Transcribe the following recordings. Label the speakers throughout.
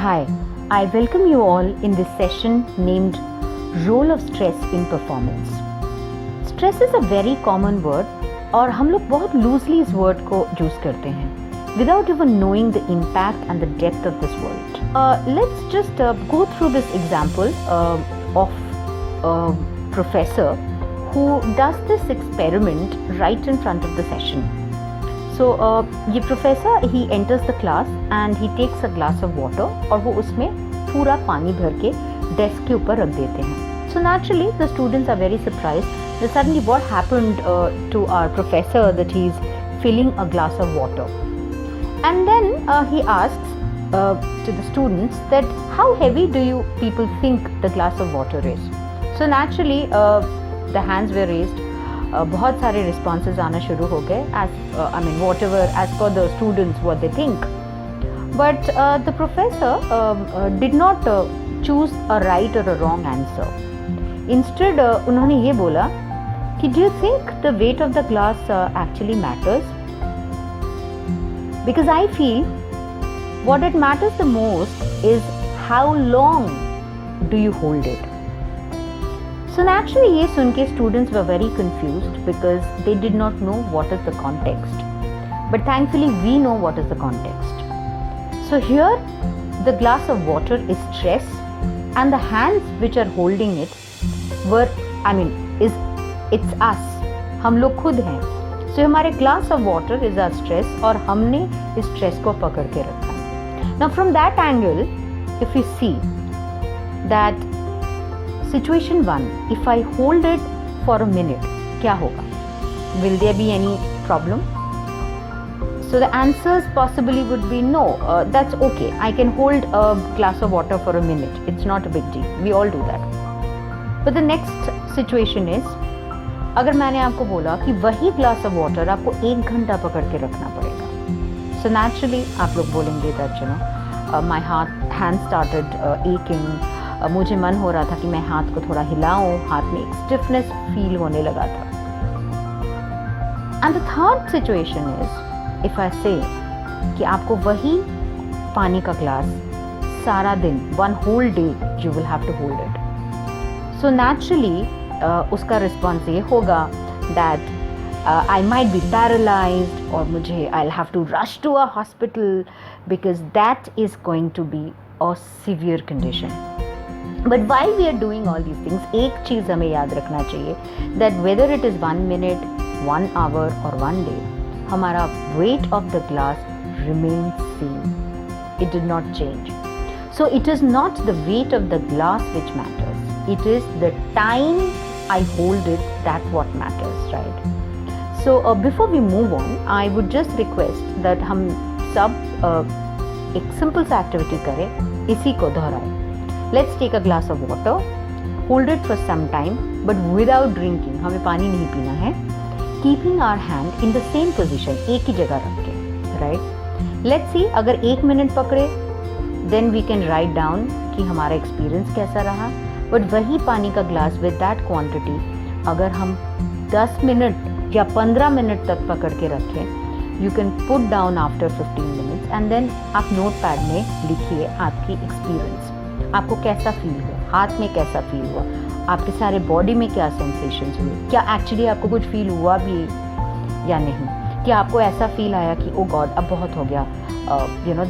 Speaker 1: Hi, I welcome you all in this session named Role of Stress in Performance. Stress is a very common word और हम लोग बहुत loosely इस word को use करते हैं without even knowing the impact and the depth of this word. Let's just go through this example of a professor who does this experiment right in front of the session. So ये professor he enters the class and he takes a glass of water और वो उसमें पूरा पानी भर के desk के ऊपर रख देते हैं. So naturally the students are very surprised that suddenly what happened to our professor that he is filling a glass of water. And then he asks to the students that how heavy do you people think the glass of water is? So naturally the hands were raised. बहुत सारे responses आना शुरू हो गए whatever as per the students what they think. But the professor did not choose a right or a wrong answer. Instead उन्होंने ये बोला कि do you think the weight of the glass actually matters? Because I feel what it matters the most is how long do you hold it. So naturally ये सुन के students were very confused because they did not know what is the context. But thankfully we know what is the context. So here the glass of water is stress and the hands which are holding it were it's us. हम लोग खुद हैं. So हमारे glass of water is our stress और हमने इस stress को पकड़ के रखा. Now from that angle if we see that Situation 1, if I hold it for a minute, क्या होगा? Will there be any problem? So the answers possibly would be no, that's okay. I can hold a glass of water for a minute. It's not a big deal. We all do that. But the next situation is, अगर मैंने आपको बोला कि वही glass of water आपको 1 घंटा पकड़ के रखना पड़ेगा. So naturally आप लोग बोलेंगे that my hand started aching. मुझे मन हो रहा था कि मैं हाथ को थोड़ा हिलाऊं, हाथ में एक स्टिफनेस फील होने लगा था. And the third situation is if I say कि आपको वही पानी का ग्लास सारा दिन one whole day you will have to hold it. So naturally उसका रिस्पॉन्स ये होगा that I might be paralysed और मुझे I will have to rush to a hospital because that is going to be a severe condition. But while we are doing all these things, एक चीज़ हमें याद रखना चाहिए that whether it is 1 minute, 1 hour or 1 day, हमारा weight of the glass remains same. It did not change. So it is not the weight of the glass which matters. It is the time I hold it that what matters, right? So before we move on, I would just request that हम सब एक simple सा activity करें, इसी को दोहराएं. Let's take a glass of water, hold it for some time, but without drinking. हमें पानी नहीं पीना है. Keeping our hand in the same position, एक ही जगह रख के, right? Let's see, अगर 1 मिनट पकड़े, then we can write down कि हमारा एक्सपीरियंस कैसा रहा. But वही पानी का ग्लास with that quantity, अगर हम 10 मिनट या 15 मिनट तक पकड़ के रखें, you can put down after 15 minutes and then आप नोट पैड में लिखिए आपकी एक्सपीरियंस. आपको कैसा फील हुआ, हाथ में कैसा फील हुआ, आपके सारे बॉडी में क्या सेंसेशंस हुए, क्या एक्चुअली आपको कुछ फील हुआ भी या नहीं, क्या आपको ऐसा फील आया कि ओ गॉड अब बहुत हो गया,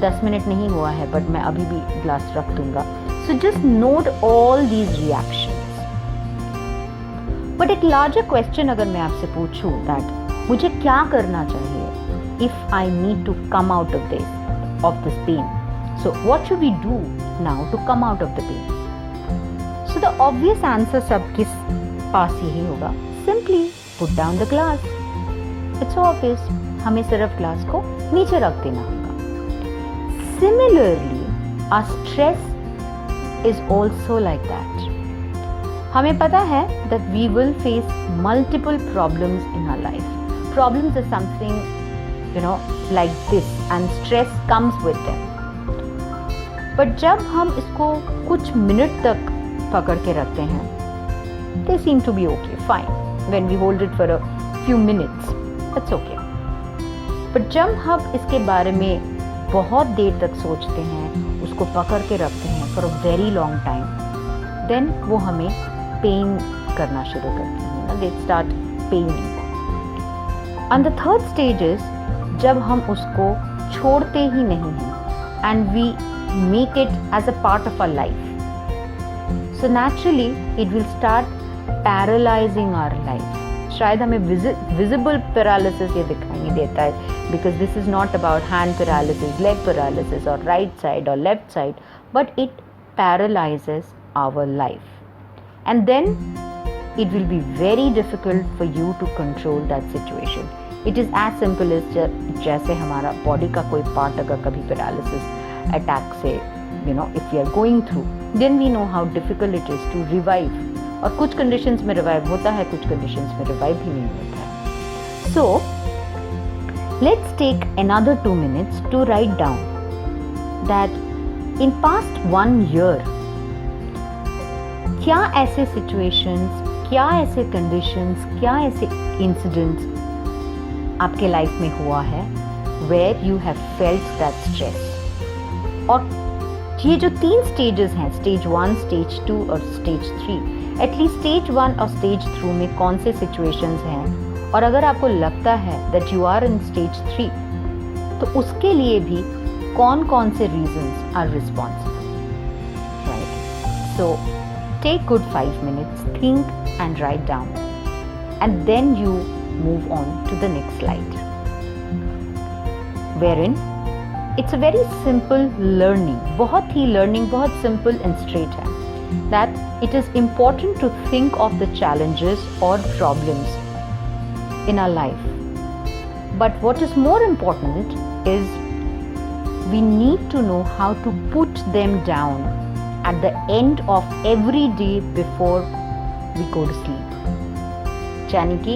Speaker 1: 10 मिनट नहीं हुआ है बट मैं अभी भी ग्लास रख दूंगा. So just note all these reactions. But एक लार्जर क्वेश्चन अगर मैं आपसे पूछूं दैट मुझे क्या करना चाहिए if I need to come out of this pain. So what should we do now to come out of the pain? So the obvious answer सबके पास यही होगा, simply put down the glass. It's so obvious. हमें सिर्फ glass को नीचे रख देना होगा. Similarly, our stress is also like that. हमें पता है that we will face multiple problems in our life. Problems is something like this and stress comes with them. But जब हम इसको कुछ मिनट तक पकड़ के रखते हैं, they seem to be okay, fine. When we hold it for a few minutes, that's okay. But जब हम इसके बारे में बहुत देर तक सोचते हैं, उसको पकड़ के रखते हैं for a very long time, then वो हमें पेन करना शुरू करते हैं ना, they start paining. And the third stage is जब हम उसको छोड़ते ही नहीं हैं and we make it as a part of our life, so naturally it will start paralysing our life. शायद हमें विजिबल पैरालिसिस ये दिखाई नहीं देता है, because this is not about hand paralysis, leg paralysis और राइट साइड और left side, but it paralyses our life and then it will be very difficult for you to control that situation. It is as simple as जैसे हमारा body का कोई part अगर कभी paralysis attack से if we are going through, then we know how difficult it is to revive. और कुछ conditions में रिवाइव होता है, कुछ कंडीशंस में रिवाइव ही नहीं होता है. So let's take another 2 minutes to write down that in past 1 year क्या ऐसे सिचुएशंस, क्या ऐसे कंडीशंस, क्या ऐसे इंसिडेंट्स आपके लाइफ में हुआ है where you have felt that stress. और ये जो 3 स्टेजेस हैं, स्टेज 1, स्टेज 2 और स्टेज 3, एटलीस्ट स्टेज 1 और स्टेज 2 में कौन से सिचुएशंस हैं, और अगर आपको लगता है that you are in stage 3 तो उसके लिए भी कौन कौन से reasons are responsible, right. So take good 5 minutes, think and write down, and then you move on to the next slide, wherein it's a very simple learning, बहुत ही learning बहुत simple and straight है, that it is important to think of the challenges or problems in our life, but what is more important is we need to know how to put them down at the end of every day before we go to sleep. यानी कि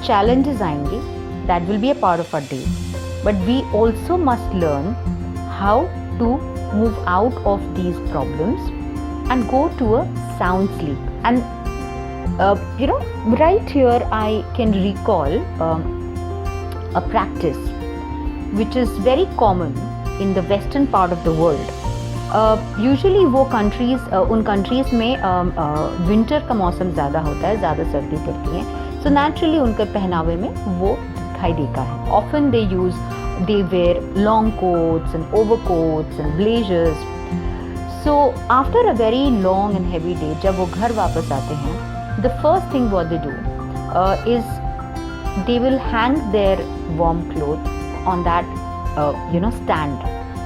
Speaker 1: challenges आएंगे, that will be a part of our day, but we also must learn how to move out of these problems and go to a sound sleep. And right here I can recall a practice which is very common in the western part of the world. Usually वो countries, उन countries में winter का मौसम ज़्यादा होता है, ज़्यादा सर्दी पड़ती है, सो नेचुरली उनके पहनावे में वो दिखाई देता है. Often they wear long coats and over coats and blazers. So after a very long and heavy day जब वो घर वापस आते हैं, the first thing what they do is they will hang their warm cloth on that stand.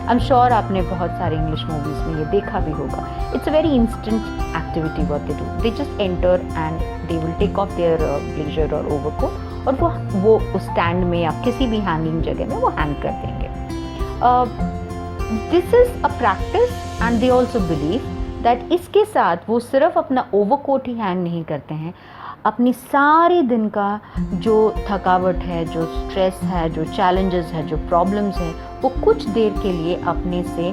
Speaker 1: I am sure आपने बहुत सारे English movies में ये देखा भी होगा. It's a very instant activity what they do. They just enter and they will take off their blazer और overcoat, और वो उस स्टैंड में या किसी भी हैंगिंग जगह में वो हैंग कर देंगे. This is a practice and they also believe that इसके साथ वो सिर्फ अपना ओवरकोट ही हैंग नहीं करते हैं, अपनी सारे दिन का जो थकावट है, जो स्ट्रेस है, जो चैलेंजेस है, जो प्रॉब्लम्स है, वो कुछ देर के लिए अपने से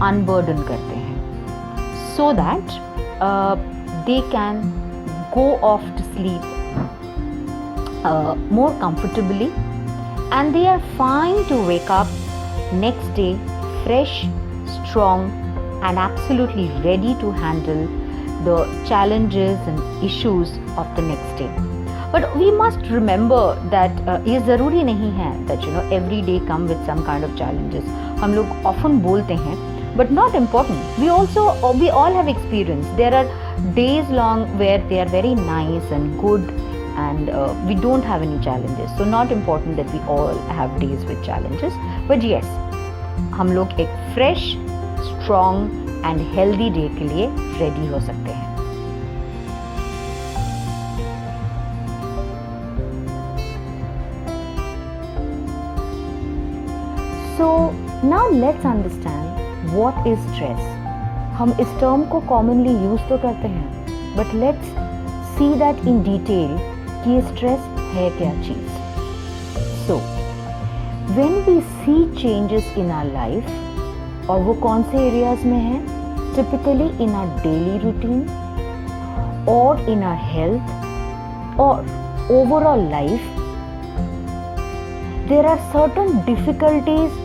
Speaker 1: अनबर्डन करते हैं, so that they can go off to sleep more comfortably, and they are fine to wake up next day fresh, strong and absolutely ready to handle the challenges and issues of the next day. But we must remember that ये ज़रूरी नहीं है that every day come with some kind of challenges. हम लोग often बोलते हैं, but not important. We all have experience. There are days long where they are very nice and good, and we don't have any challenges. So not important that we all have days with challenges. But yes, हम लोग एक fresh, strong and healthy day के लिए ready हो सकते हैं. So now let's understand what is stress. हम इस term को commonly use तो करते हैं, but let's see that in detail कि ये stress है क्या चीज़. So when we see changes in our life, और वो कौन से areas में हैं? Typically in our daily routine, or in our health, or overall life, there are certain difficulties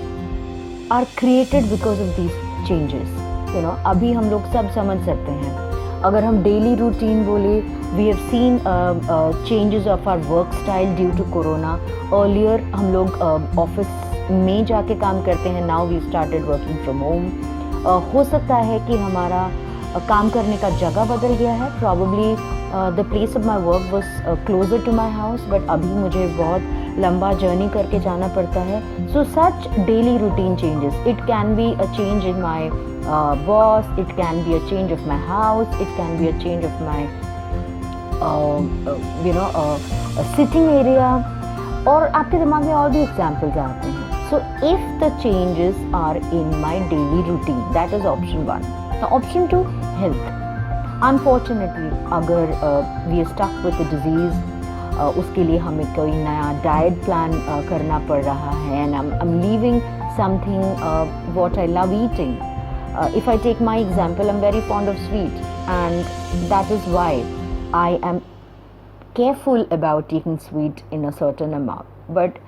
Speaker 1: are created because of these changes. You know, अभी हम लोग सब समझ सकते हैं, अगर हम डेली रूटीन बोले, we have seen changes of our work style due to corona. Earlier हम लोग ऑफिस में जाके काम करते हैं, now we started working from home. हो सकता है कि हमारा काम करने का जगह बदल गया है, probably the place of my work was closer to my house, but अभी मुझे बहुत लंबा जर्नी करके जाना पड़ता है. So such daily routine changes, it can be a change in my boss, it can be a change of my house, it can be a change of my sitting area, और आपके दिमाग में और भी एग्जाम्पल्स आते हैं. So if the changes are in my daily routine, that is option 1. Now option 2, health. Unfortunately, अगर we are stuck with the disease, उसके लिए हमें कोई नया डाइट प्लान करना पड़ रहा है, and I'm leaving something what I love eating. If I take my example, I'm very fond of sweet, and that is why I am careful about taking sweet in a certain amount. But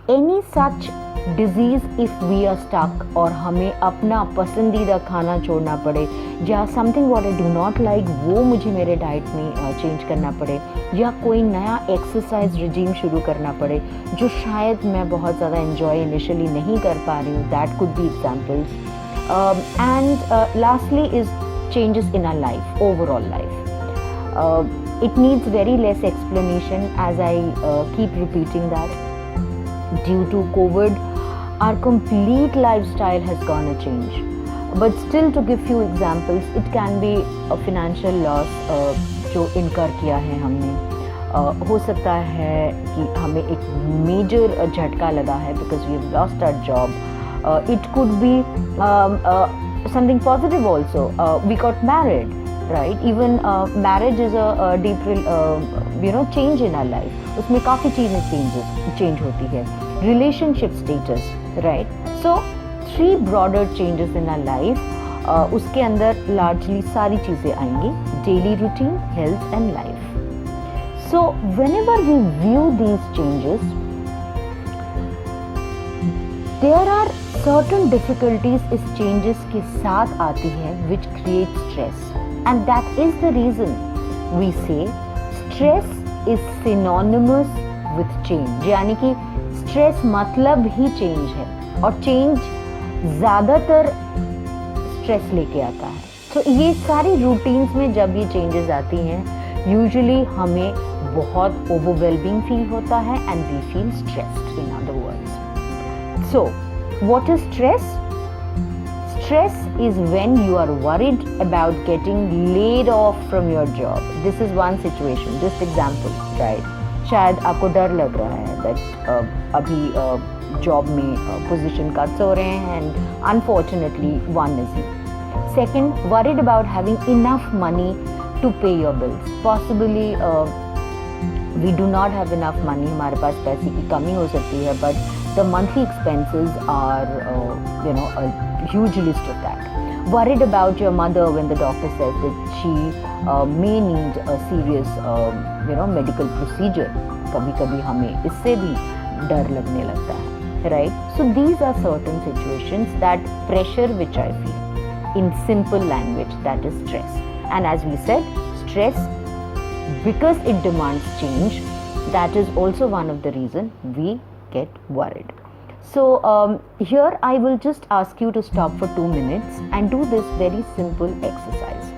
Speaker 1: any such disease, if we are stuck और हमें अपना पसंदीदा खाना छोड़ना पड़े, या something what I do not like वो मुझे मेरे डाइट में चेंज करना पड़े, या कोई नया एक्सरसाइज रिजीम शुरू करना पड़े जो शायद मैं बहुत ज़्यादा एंजॉय इनिशियली नहीं कर पा रही हूँ, that could be examples. And lastly is changes in our life, overall life. It needs very less explanation, as I keep repeating that. Due to COVID, our complete lifestyle has gone a change. But still, to give few examples, it can be a financial loss जो incur किया है हमने. हो सकता है कि हमें एक major झटका लगा है because we have lost our job. It could be something positive also. We got married. Right, even marriage is a deep change in our life. उसमें काफ़ी चीज़ें change होती है. Relationship status, right? So 3 broader changes in our life. उसके अंदर largely सारी चीज़ें आएंगी: daily routine, health and life. So whenever we view these changes, there are certain difficulties इस changes के साथ आती है which create stress. And that is the reason we say stress is synonymous with change. यानी कि stress मतलब ही change है, और change ज़्यादातर stress लेके आता है. तो ये सारी routines में जब ये changes आती हैं, usually हमें बहुत overwhelming feel होता है and we feel stressed, in other words. So what is stress? Stress is when you are worried about getting laid off from your job. This is one situation, just example, right? शायद आपको डर लग रहा है that अभी job में position cuts हो रहे हैं and unfortunately one is you. Second, worried about having enough money to pay your bills. Possibly we do not have enough money, हमारे पास पैसे की कमी हो सकती है, but the monthly expenses are a huge list of that. Worried about your mother when the doctor says that she may need a serious medical procedure. कभी-कभी हमें इससे भी डर लगने लगता है, right? So these are certain situations, that pressure which I feel. In simple language, that is stress. And as we said, stress, because it demands change, that is also one of the reason we get worried. So here I will just ask you to stop for 2 minutes and do this very simple exercise.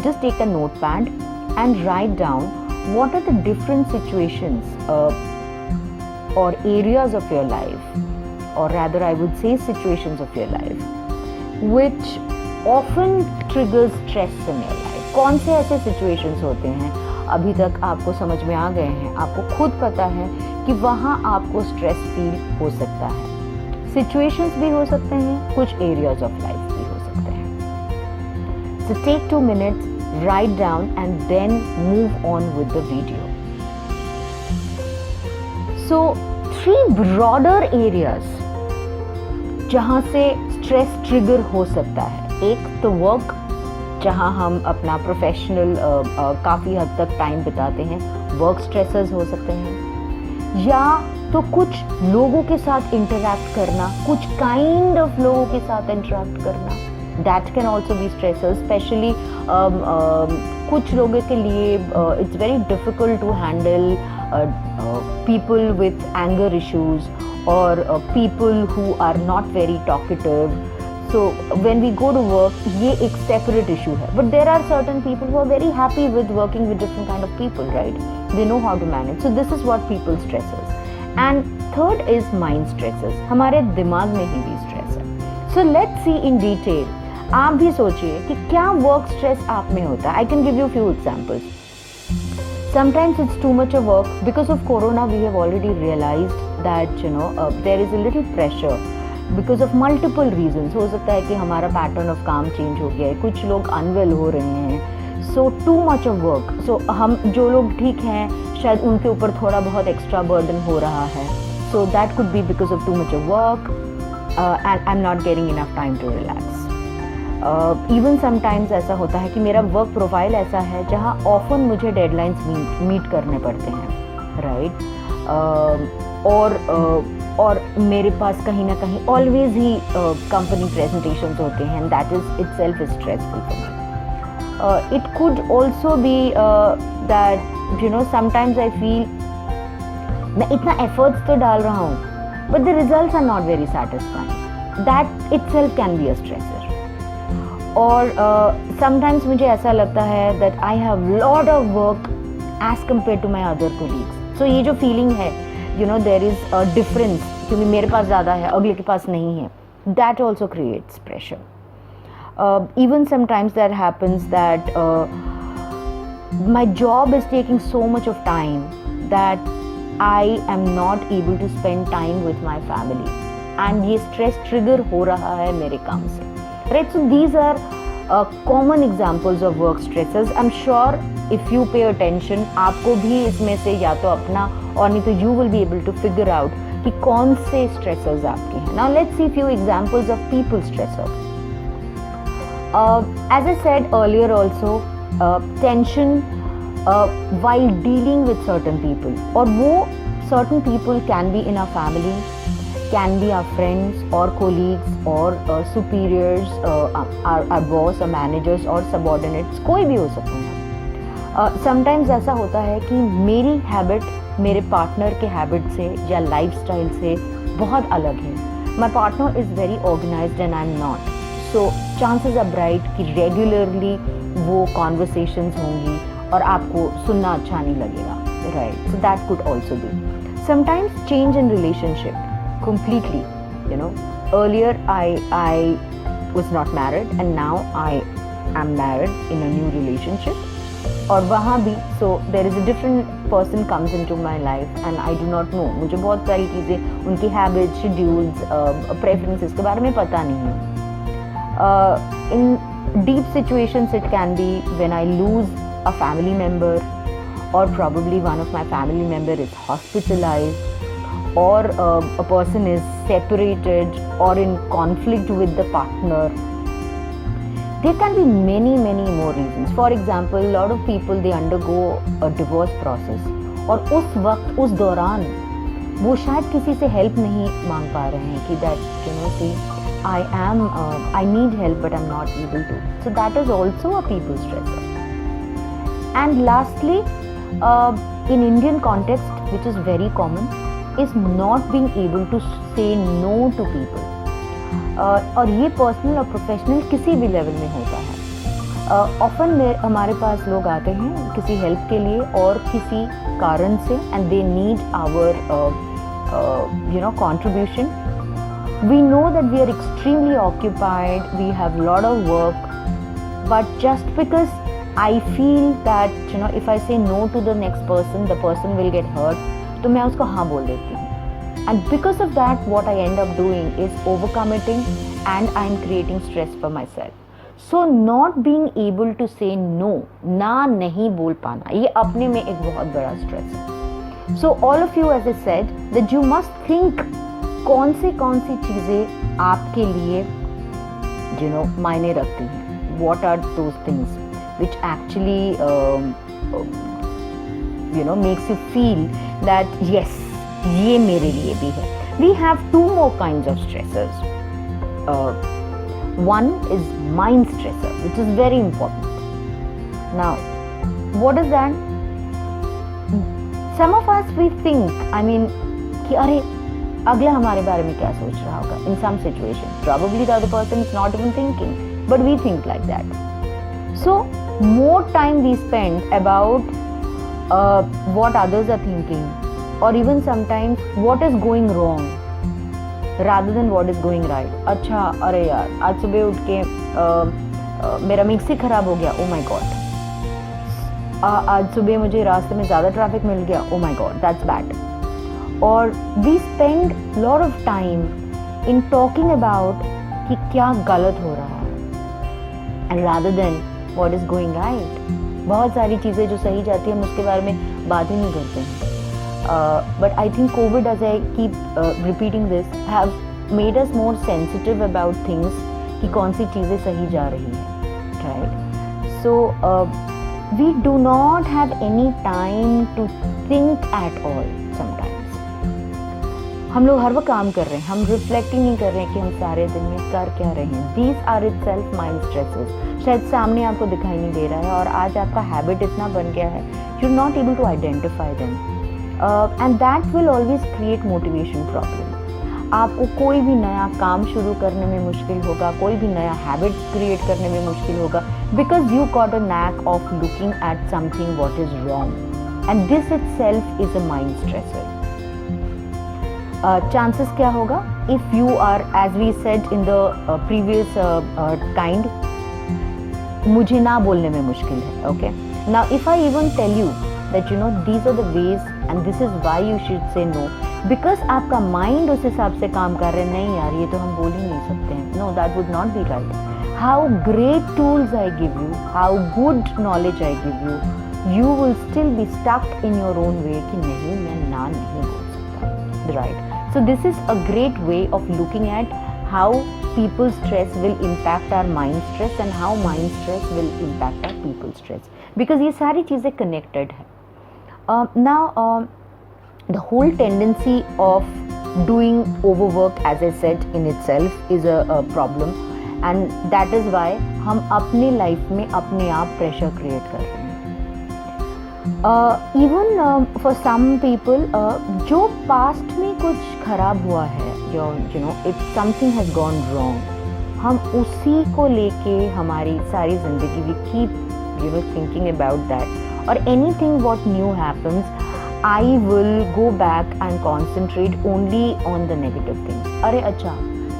Speaker 1: Just take a notepad and write down what are the different situations or areas of your life, or rather I would say situations of your life, which often triggers stress in your life. कौन से ऐसे situations होते हैं अभी तक आपको समझ में आ गए हैं, आपको खुद पता है कि वहाँ आपको स्ट्रेस फील हो सकता है. सिचुएशंस भी हो सकते हैं, कुछ एरियाज ऑफ लाइफ भी हो सकते हैं. So take 2 minutes, write down and then move on with the video. So 3 broader areas जहाँ से स्ट्रेस ट्रिगर हो सकता है. एक तो वर्क, जहाँ हम अपना प्रोफेशनल काफ़ी हद तक टाइम बिताते हैं, वर्क स्ट्रेसेस हो सकते हैं, या तो कुछ लोगों के साथ इंटरैक्ट करना, कुछ काइंड ऑफ लोगों के साथ इंटरैक्ट करना, that can also be stressor. Specially कुछ लोगों के लिए it's very difficult to handle people with anger issues or people who are not very talkative. So when we go to work, ये एक separate issue है. But there are certain people who are very happy with working with different kind of people, right? They know how to manage. So this is what people stresses. And third is mind stresses. हमारे दिमाग में ही भी stress है. So let's see in detail. आप भी सोचिए कि क्या work stress आप में होता है. I can give you a few examples. Sometimes it's too much of work. Because of Corona, we have already realized that there is a little pressure because of multiple reasons. हो सकता है कि हमारा pattern of काम change हो गया है, कुछ लोग unwell हो रहे हैं, so too much of work. So हम जो लोग ठीक हैं शायद उनके ऊपर थोड़ा बहुत extra burden हो रहा है. So that could be because of too much of work and I'm not getting enough time to relax. Even sometimes ऐसा होता है कि मेरा वर्क प्रोफाइल ऐसा है जहाँ ऑफन मुझे डेडलाइंस मीट करने पड़ते हैं, राइट? और मेरे पास कहीं ना कहीं ऑलवेज ही कंपनी प्रेजेंटेशंस होते हैं, that is itself is stressful for me. It could also be that sometimes I feel मैं इतना एफर्ट्स तो डाल रहा हूँ but the results are not very satisfying. That itself can be a stressor. और sometimes मुझे ऐसा लगता है that I have lot of work as compare to my other colleagues. So ये जो फीलिंग है देयर इज अ डिफरेंस क्योंकि मेरे पास ज़्यादा है अगले के पास नहीं है, that also creates pressure. Even sometimes that happens that my job is taking so much of time that I am not able to spend time with my family and ये स्ट्रेस ट्रिगर हो रहा है मेरे काम से. Right, so these are common examples of work stresses. I'm sure if you pay attention, आपको भी इसमें से या तो अपना और नहीं तो you will be able to figure out कि कौन से stressors आपके हैं. Now let's see few examples of people stressors. As I said earlier also, tension while dealing with certain people, और वो certain people can be in our family, can be our friends or colleagues or superiors, our boss or managers or subordinates, कोई भी हो सकते हैं. Sometimes ऐसा होता है कि मेरी हैबिट मेरे पार्टनर के हैबिट से या लाइफस्टाइल से बहुत अलग है. My partner is very organized and I'm not. So chances are bright कि regularly वो conversations होंगी और आपको सुनना अच्छा नहीं लगेगा, right? So that could also be. Sometimes change in relationship. Completely, earlier I was not married and now I am married in a new relationship और वहाँ भी so there is a different person comes into my life and I do not know. मुझे बहुत सारी चीज़ें उनकी habits, schedules, preferences के बारे में पता नहीं है. In deep situations it can be when I lose a family member or probably one of my family member is hospitalized or a person is separated or in conflict with the partner. There can be many more reasons. For example, a lot of people they undergo a divorce process और उस वक्त उस दौरान वो शायद किसी से help नहीं मांग पा रहे हैं कि that see I need help but I'm not able to. So that is also a people stressor. And lastly, in Indian context, which is very common, is not being able to say no to people. और ये personal और professional किसी भी level में होता है. Often हमारे पास लोग आते हैं किसी हेल्प के लिए और किसी कारण से and they need our contribution. We know that we are extremely occupied, we have a lot of work, but just because I feel that if I say no to the next person, the person will get hurt, तो मैं उसको हाँ बोल देती हूँ. And because of that, what I end up doing is overcommitting and I'm creating stress for myself. So not being able to say no, ना नहीं बोल पाना, ये अपने में एक बहुत बड़ा stress है. So all of you, as I said, that you must think कौन सी चीज़ें आपके लिए मायने रखती हैं. What are those things which actually makes you feel that yes, ये मेरे लिए भी है. We have two more kinds of stressors. One is mind stressor, which is very important. Now, what is that? Some of us we think, कि अरे अगला हमारे बारे में क्या सोच रहा होगा. In some situation, probably the other person is not even thinking, but we think like that. So more time we spend about what others are thinking, or even sometimes what is going wrong, rather than what is going right. अच्छा, अरे यार आज सुबह उठ के मेरा mixie खराब हो गया, oh my god. आज सुबह मुझे रास्ते में ज़्यादा ट्रैफिक मिल गया, oh my god, that's bad. और we spend lot of time in talking about कि क्या गलत हो रहा है, and rather than what is going right. बहुत सारी चीज़ें जो सही जाती हैं हम उसके बारे में बात ही नहीं करते हैं. But I think COVID, as I keep repeating this, have made us more sensitive about things कि कौन सी चीज़ें सही जा रही हैं, right? So we do not have any time to think at all sometimes. हम लोग हर वक्त काम कर रहे हैं, हम रिफ्लेक्ट ही नहीं कर रहे हैं कि हम सारे दिन में कर क्या रहे हैं. These are itself mind stresses. शायद सामने आपको दिखाई नहीं दे रहा है और आज आपका हैबिट इतना बन गया है, you're not able to identify them. And that will always create motivation problem. आपको कोई भी नया काम शुरू करने में मुश्किल होगा, कोई भी नया हैबिट क्रिएट करने में मुश्किल होगा, because you got a knack of looking at something what is wrong, and this itself is a mind stressor. Chances क्या होगा? If you are, as we said in the previous kind, मुझे ना बोलने में मुश्किल है, okay? Now if I even tell you that these are the ways and this is why you should say no, because आपका mind उस हिसाब से काम कर रहे हैं, नहीं यार ये तो हम बोल ही नहीं सकते हैं, no, that would not be right. How great tools I give you, how good knowledge I give you, you will still be stuck in your own way कि नहीं मैं ना नहीं बोल सकता, right? So this is a great way of looking at how people's stress will impact our mind stress and how mind stress will impact our people stress, because ये सारी चीज़ें connected है. Now the whole tendency of doing overwork, as I said, in itself is a problem, and that is why हम अपने life में अपने आप pressure create कर रहे हैं. Even for some people, जो पास्ट में कुछ खराब हुआ है, if something has gone wrong, हम उसी को लेके हमारी सारी जिंदगी we keep thinking about that, or anything what new happens, I will go back and concentrate only on the negative things. अरे अच्छा,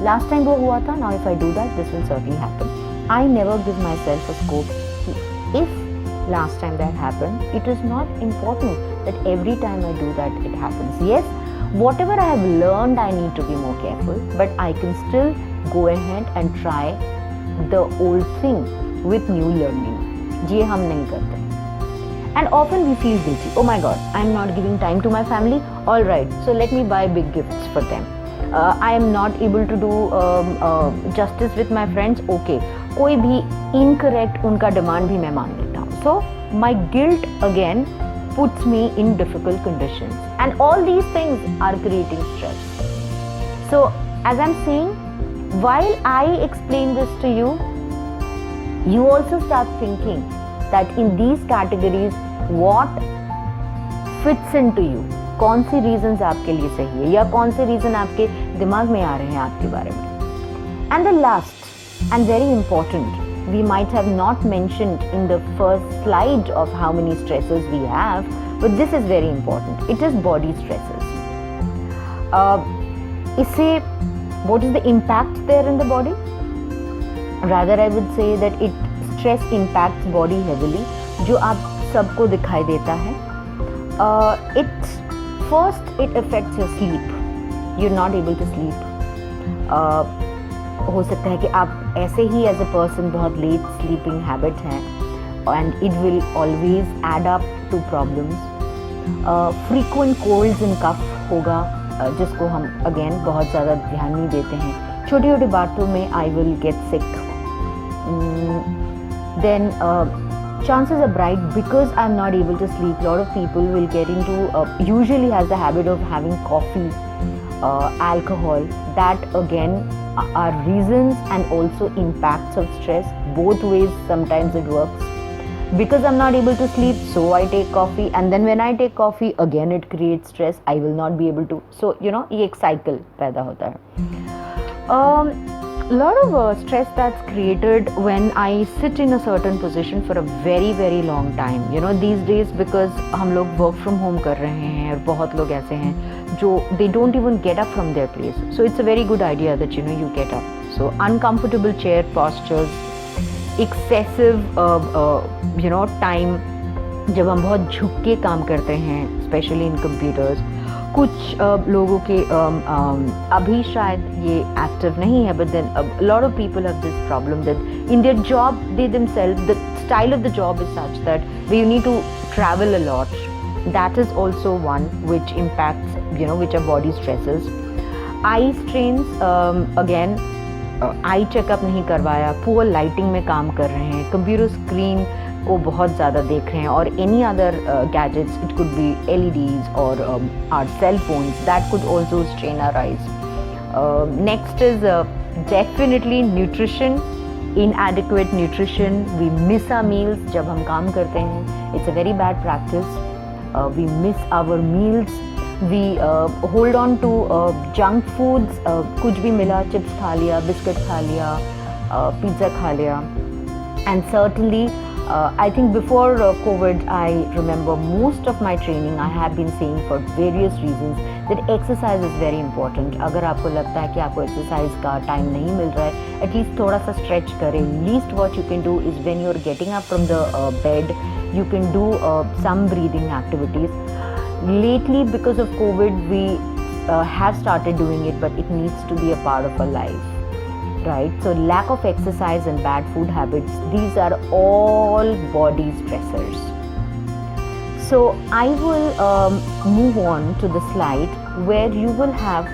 Speaker 1: last time वो हुआ था, now if I do that, this will certainly happen. I never give myself a scope. If last time that happened, it is not important that every time I do that it happens. Yes, whatever I have learned, I need to be more careful, but I can still go ahead and try the old thing with new learning. ये हम नहीं करते. And often we feel guilty. Oh my God, I am not giving time to my family. All right, so let me buy big gifts for them. I am not able to do justice with my friends. Okay, कोई भी incorrect उनका demand भी मैं मान लेता हूँ. So my guilt again puts me in difficult conditions, and all these things are creating stress. So as I'm saying, while I explain this to you, you also start thinking that in these categories what fits into you. कौन सी reasons आपके लिए सही है या कौन से reason आपके दिमाग में आ रहे हैं आपके बारे में. And the last and very important, we might have not mentioned in the first slide of how many stresses we have, but this is very important. It is body stresses. इससे what is the impact there in the body? Rather I would say that stress impacts body heavily, जो आप सबको दिखाई देता है. It affects your sleep. You're not able to sleep. हो सकता है कि आप ऐसे ही as a person बहुत late sleeping habit हैं, and it will always add up to problems. Frequent colds and cough होगा, जिसको हम again बहुत ज़्यादा ध्यान नहीं देते हैं. छोटी छोटी बातों में I will get sick. Then chances are bright because I'm not able to sleep. A lot of people will get into, usually has the habit of having coffee, alcohol. That again are reasons and also impacts of stress. Both ways, sometimes it works. Because I'm not able to sleep, so I take coffee, and then when I take coffee, again it creates stress. I will not be able to. So ये एक cycle पैदा होता है. Lot of stress that's created when I sit in a certain position for a very very long time. These days, because हम लोग work from home कर रहे हैं, और बहुत लोग ऐसे हैं जो they don't even get up from their place. So it's a very good idea that you get up. So uncomfortable chair postures, excessive time जब हम बहुत झुक के काम करते हैं, स्पेशली इन कंप्यूटर्स. कुछ लोगों के अभी शायद ये एक्टिव नहीं है, but then lot of people have this problem that in their job they themselves, the style of the job is such that you need to travel a lot. That is also one which impacts which are body stresses. Eye strains, again eye checkup नहीं करवाया, poor lighting में काम कर रहे हैं, computer screen को बहुत ज़्यादा देख रहे हैं, और any other gadgets, it could be LEDs or our cell phones, that could also strain our eyes. Next is definitely nutrition, inadequate nutrition. We miss our meals जब हम काम करते हैं. It's a very bad practice. We miss our meals. We hold on to junk foods. कुछ भी मिला, chips खा लिया, बिस्किट खा लिया, पिज़्ज़ा खा लिया. And certainly I think before COVID, I remember most of my training I have been saying for various reasons that exercise is very important. अगर आपको लगता है कि आपको exercise का time नहीं मिल रहा है, at least थोड़ा सा stretch करें. Least what you can do is when you're getting up from the bed, you can do some breathing activities. Lately, because of COVID, we have started doing it, but it needs to be a part of our life. Right, so lack of exercise and bad food habits, these are all body stressors. So I will move on to the slide where you will have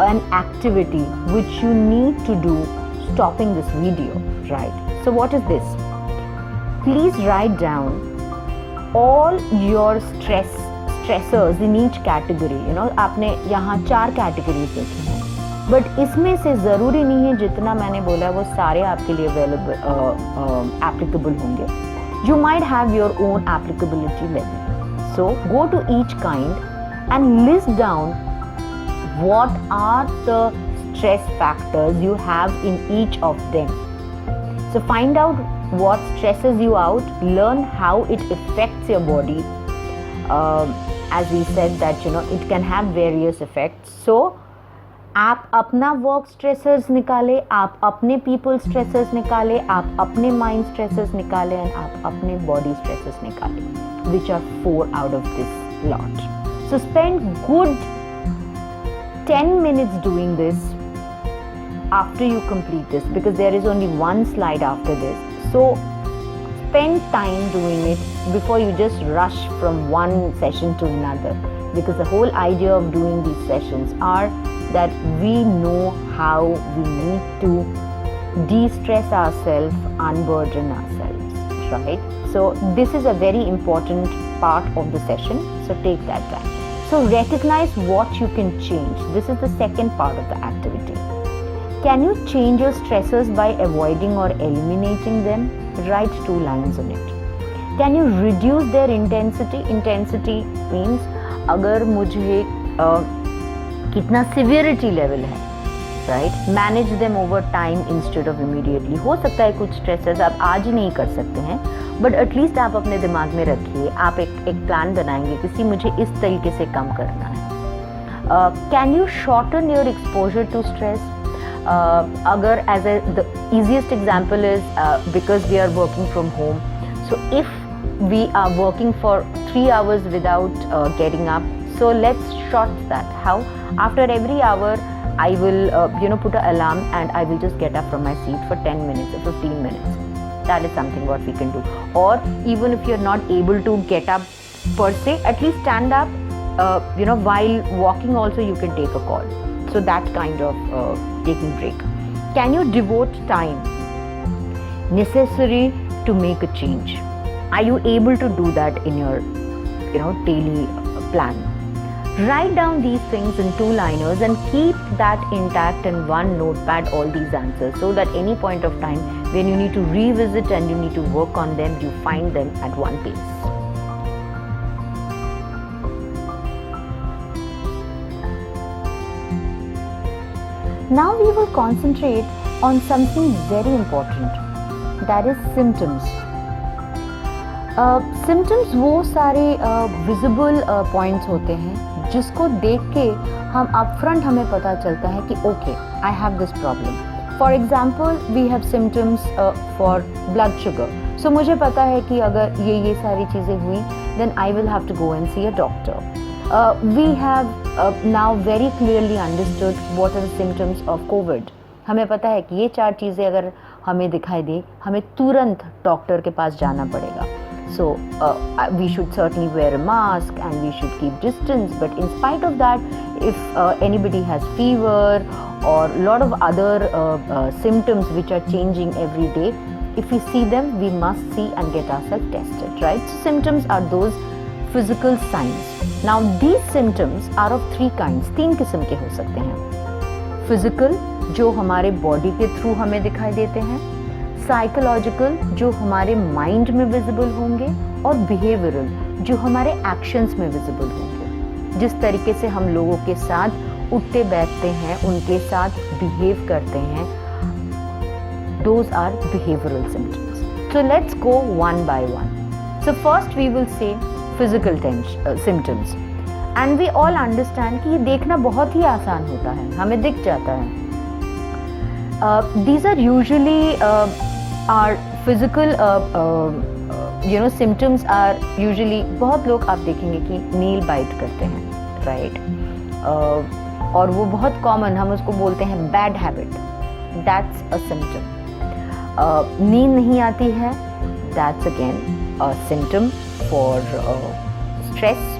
Speaker 1: an activity which you need to do stopping this video, right? So what is this? Please write down all your stressors in each category. आपने यहाँ 4 categories देखी हैं, but इसमें से ज़रूरी नहीं है जितना मैंने बोला वो सारे आपके लिए अवेलेबल एप्लीकेबल होंगे. You might have your own applicability level. So go to each kind and list down what are the stress factors you have in each of them. So find out what stresses you out, learn how it effects your body. As we said that it can have various effects. So आप अपना work stressors निकालें, आप अपने people stressors निकालें, आप अपने mind stressors निकालें, and आप अपने बॉडी स्ट्रेसर्स निकालें, which are 4 out of this lot. So spend good 10 minutes doing this after you complete this, because there is only one slide after this. So spend time doing it before you just rush from one session to another, because the whole idea of doing these sessions are that we know how we need to de-stress ourselves, unburden ourselves, right? So this is a very important part of the session, so take that time. So recognize what you can change. This is the second part of the activity. Can you change your stressors by avoiding or eliminating them? Write 2 lines on it. Can you reduce their intensity? Intensity means अगर मुझे कितना severity level है, right? Manage them over time instead of immediately. हो सकता है कुछ stresses आप आज ही नहीं कर सकते हैं, बट एटलीस्ट आप अपने दिमाग में रखिए, आप एक प्लान बनाएंगे कि मुझे इस तरीके से कम करना है. Can you shorten your exposure to stress? अगर as a the easiest example is because we are working from home, so if we are working for 3 hours without getting up, so let's short that. How? After every hour I will put an alarm and I will just get up from my seat for 10 minutes or 15 minutes. That is something what we can do. Or even if you're not able to get up per se, at least stand up, while walking also you can take a call. So that kind of taking break. Can you devote time necessary to make a change? Are you able to do that in your daily plan? Write down these things in 2-liners and keep that intact in one notepad, all these answers, so that any point of time when you need to revisit and you need to work on them, you find them at one place. Now we will concentrate on something very important, that is symptoms. Symptoms वो सारे visible points होते हैं जिसको देख के हम upfront हमें पता चलता है कि okay, I have this problem. For example, we have symptoms for blood sugar. So मुझे पता है कि अगर ये सारी चीज़ें हुई, then I will have to go and see a doctor. We have now very clearly understood what are the symptoms of COVID. हमें पता है कि ये 4 चीज़ें अगर हमें दिखाई दे, हमें तुरंत डॉक्टर के पास जाना पड़ेगा. So we should certainly wear a mask and we should keep distance. But in spite of that, if anybody has fever or lot of other symptoms which are changing every day, if we see them, we must see and get ourselves tested, right? So symptoms are those physical signs. Now these symptoms are of 3 kinds. 3 किस्म के हो सकते हैं. Physical, जो हमारे body के through हमें दिखाई देते हैं. साइकोलॉजिकल, जो हमारे माइंड में विजिबल होंगे. और बिहेवियरल, जो हमारे एक्शंस में विजिबल होंगे. जिस तरीके से हम लोगों के साथ उठते बैठते हैं, उनके साथ बिहेव करते हैं, those are behavioral symptoms. So let's go one by one. So first we will say physical symptoms. And we all understand कि ये देखना बहुत ही आसान होता है, हमें दिख जाता है. These are usually our physical symptoms are usually, बहुत लोग आप देखेंगे कि nail bite करते हैं, right? और वो बहुत common, हम उसको बोलते हैं bad habit. That's a symptom. नींद नहीं आती है, that's again a symptom for stress.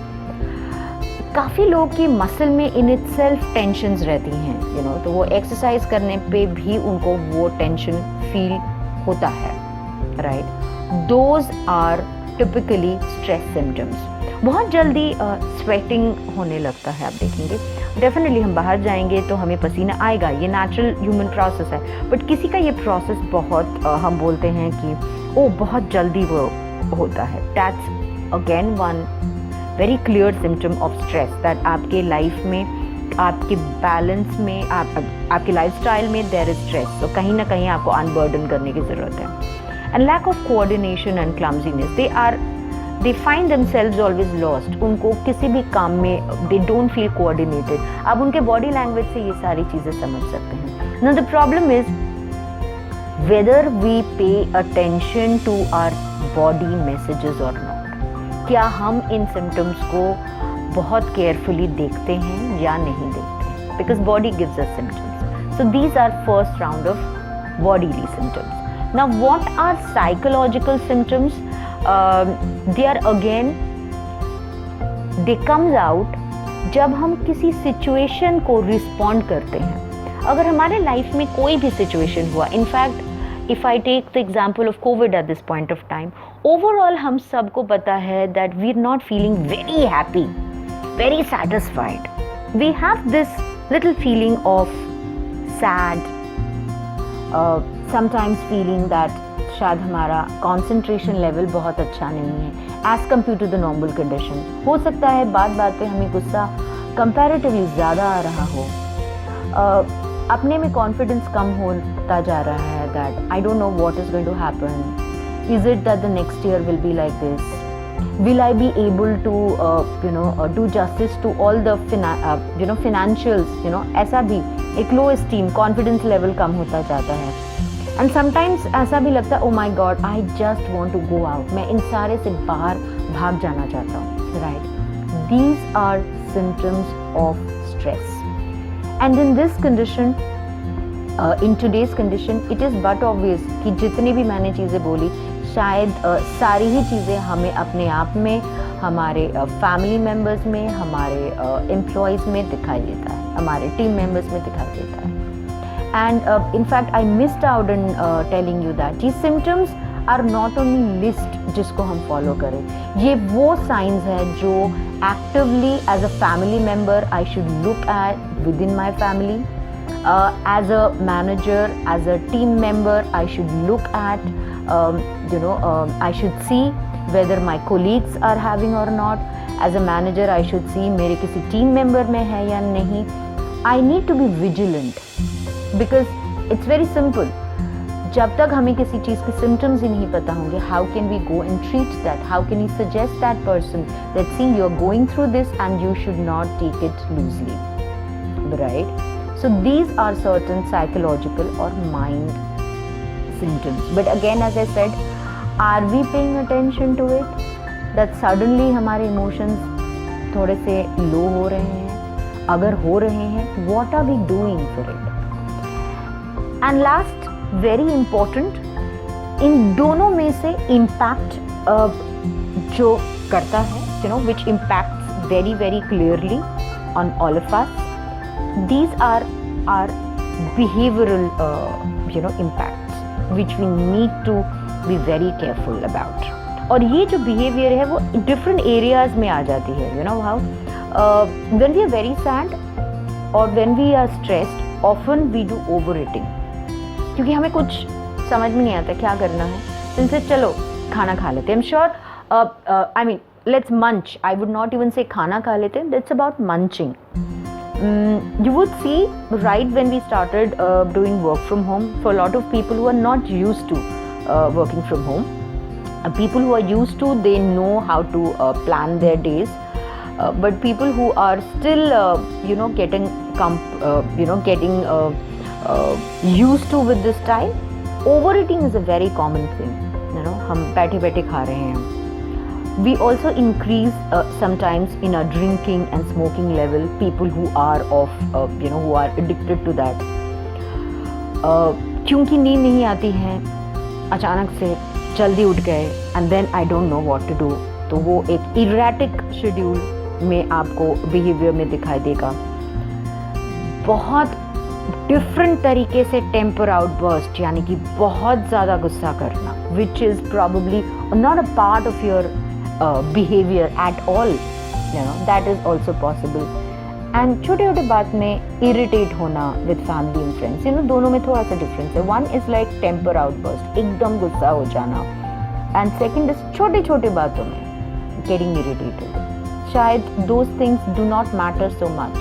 Speaker 1: काफ़ी लोग की मसल में इन itself टेंशन्स रहती हैं, तो वो एक्सरसाइज करने पे भी उनको वो टेंशन फील होता है, right? Those are typically stress symptoms. बहुत जल्दी स्वेटिंग होने लगता है, आप देखेंगे. डेफिनेटली हम बाहर जाएंगे तो हमें पसीना आएगा, ये नेचुरल ह्यूमन प्रोसेस है. बट किसी का ये प्रोसेस बहुत हम बोलते हैं कि बहुत जल्दी वो होता है. That's again one very clear symptom of stress, that आपके लाइफ में, आपके बैलेंस में, आपके लाइफस्टाइल में देयर इज स्ट्रेस. तो कहीं ना कहीं आपको अनबर्डन करने की ज़रूरत है. And lack of coordination and clumsiness, they find themselves always lost. उनको किसी भी काम में they don't feel coordinated. आप उनके बॉडी लैंग्वेज से ये सारी चीज़ें समझ सकते हैं. Now the problem is whether we pay attention to our body messages or not. क्या हम इन symptoms को बहुत carefully देखते हैं या नहीं देखते हैं? Because body gives us symptoms. So these are first round of bodily symptoms. Now what are psychological symptoms? They are again, they comes out जब हम किसी सिचुएशन को रिस्पॉन्ड करते हैं. अगर हमारे लाइफ में कोई भी सिचुएशन हुआ, in fact if I take the example of COVID at this point of time, overall हम सबको पता है that we are not feeling very happy, very satisfied. We have this little feeling of sad, sometimes feeling that शायद हमारा concentration level बहुत अच्छा नहीं है as compare to the normal condition. हो सकता है बात बात पे हमें गुस्सा कंपैरेटिवली ज़्यादा आ रहा हो. अपने में कॉन्फिडेंस कम होता जा रहा है, that I don't know what is going to happen. Is it that the next year will be like this? Will I be able to do justice to all the financials? ऐसा भी एक low esteem, confidence level कम होता जाता है. And sometimes ऐसा भी लगता है, oh my God, I just want to go out, मैं इन सारे से बाहर भाग जाना चाहता हूँ, right? These are symptoms of stress. And in this condition, in today's condition, it is but obvious कि जितनी भी मैंने चीज़ें बोली, शायद सारी ही चीज़ें हमें अपने आप में, हमारे फैमिली मेम्बर्स में, हमारे एम्प्लॉयज़ में दिखाई देता है, हमारे टीम मेम्बर्स में दिखाई देता है. And in fact, I missed out in telling you that these symptoms are not only list जिसको हम फॉलो करें, ये वो साइंस है जो actively as a family member I should look at within my family, as a manager, as a team member I should look at, I should see whether my colleagues are having or not. As a manager I should see मेरे किसी team member में है या नहीं. I need to be vigilant because it's very simple. जब तक हमें किसी चीज़ के symptoms ही नहीं पता होंगे, how can we go and treat that? How can we suggest that person that see you're going through this and you should not take it loosely, right? So these are certain psychological or mind symptoms. But again, as I said, are we paying attention to it? That suddenly हमारे emotions थोड़े से low हो रहे हैं. अगर हो रहे हैं, what are we doing for it? And last, very important, इन दोनों में से impact जो करता है, which impacts very very clearly on all of us. These are our behavioral impacts which we need to be very careful about. और ये जो behavior है वो different areas में आ जाती है. You know how when we are very sad or when we are stressed, often we do overeating, क्योंकि हमें कुछ समझ में नहीं आता क्या करना है, तो इनसे चलो खाना खा लेते हैं. I'm sure I mean let's munch. I would not even say खाना खा लेते हैं. That's about munching. You would see right when we started doing work from home, for a lot of people who are not used to working from home, people who are used to, they know how to plan their days, but people who are still getting used to with this style, overeating is a very common thing. हम बैठे बैठे खा रहे हैं. We also increase sometimes in our drinking and smoking level, people who are who are addicted to that. क्योंकि नींद नहीं आती है, अचानक से जल्दी उठ गए and then I don't know what to do, तो वो एक इरेटिक शेड्यूल में आपको बिहेवियर में दिखाई देगा. बहुत डिफरेंट तरीके से टेम्पर आउटबर्स्ट, यानी कि बहुत ज़्यादा गुस्सा करना, which is probably not a part of your behaviour at all, that is also possible. And छोटे छोटे बात में इरिटेट होना विद फैमिली एंड फ्रेंड्स, दोनों में थोड़ा सा डिफरेंस है. One is like temper outburst, एकदम गुस्सा हो जाना, एंड सेकेंड इज छोटे छोटे बातों में गेटिंग इरिटेटेड. शायद those things do not matter so much,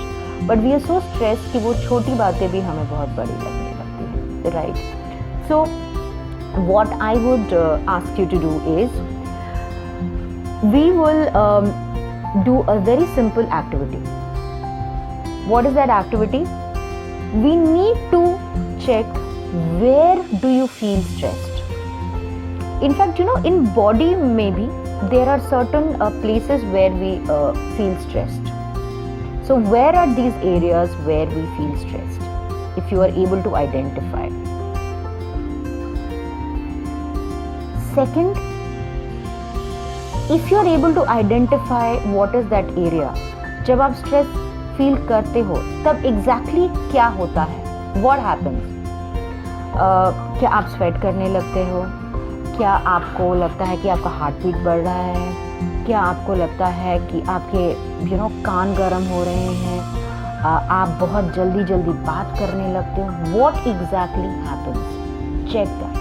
Speaker 1: but we are so stress कि वो छोटी बातें भी हमें बहुत बड़ी लगने लगती हैं, right? So what I would ask you to do is, we will do a very simple activity. What is that activity? We need to check where do you feel stressed. In fact, in body maybe there are certain places where we feel stressed. So where are these areas where we feel stressed? If you are able to identify. Second, if you are able to identify what is that area, जब आप stress feel करते हो तब exactly क्या होता है, what happens. क्या आप स्वेट करने लगते हो? क्या आपको लगता है कि आपका हार्ट बीट बढ़ रहा है? क्या आपको लगता है कि आपके कान गर्म हो रहे हैं? आप बहुत जल्दी जल्दी बात करने लगते हो? What exactly happens? Check that,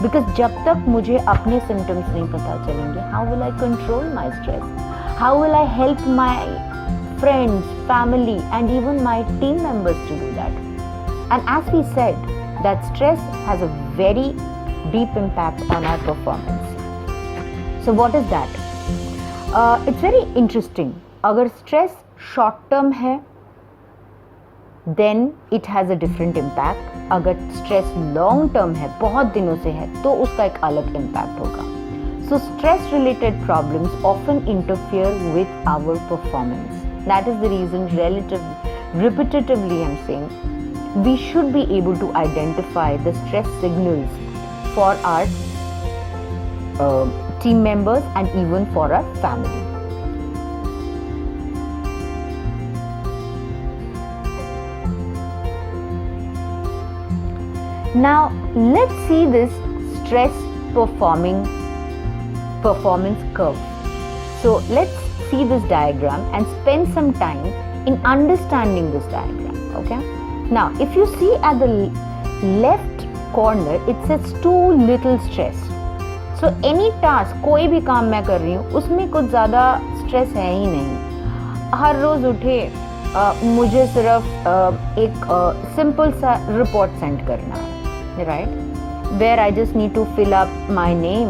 Speaker 1: because जब तक मुझे अपने सिम्टम्स नहीं पता चलेंगे, how will I control my stress? How will I help my friends, family, and even my team members to do that? And as we said, that stress has a very deep impact on our performance. So what is that? It's very interesting. अगर stress short term है, then it has a different impact. अगर stress long term है, बहुत दिनों से है, तो उसका एक अलग impact होगा. So stress related problems often interfere with our performance. That is the reason repetitively I'm saying we should be able to identify the stress signals for our team members and even for our family. Now let's see this stress performance curve. So let's see this diagram and spend some time in understanding this diagram. Okay. Now, if you see at the left corner, it says too little stress. So any task, कोई भी काम मैं कर रही हूँ उसमें कुछ ज़्यादा स्ट्रेस है ही नहीं. हर रोज़ उठे मुझे सिर्फ एक सिंपल सा रिपोर्ट सेंड करना है, right, where I just need to fill up my name.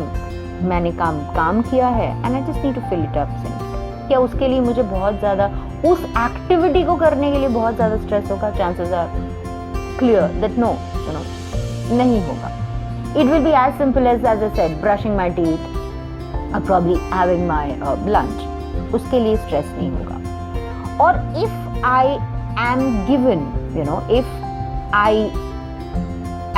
Speaker 1: मैंने काम किया है and I just need to fill it up send. क्या उसके लिए मुझे बहुत ज़्यादा उस एक्टिविटी को करने के लिए बहुत ज़्यादा स्ट्रेस होगा? Chances are clear that no, नहीं होगा. It will be as simple as I said, brushing my teeth, or probably having my lunch. उसके लिए स्ट्रेस नहीं होगा. और if I am given, if I,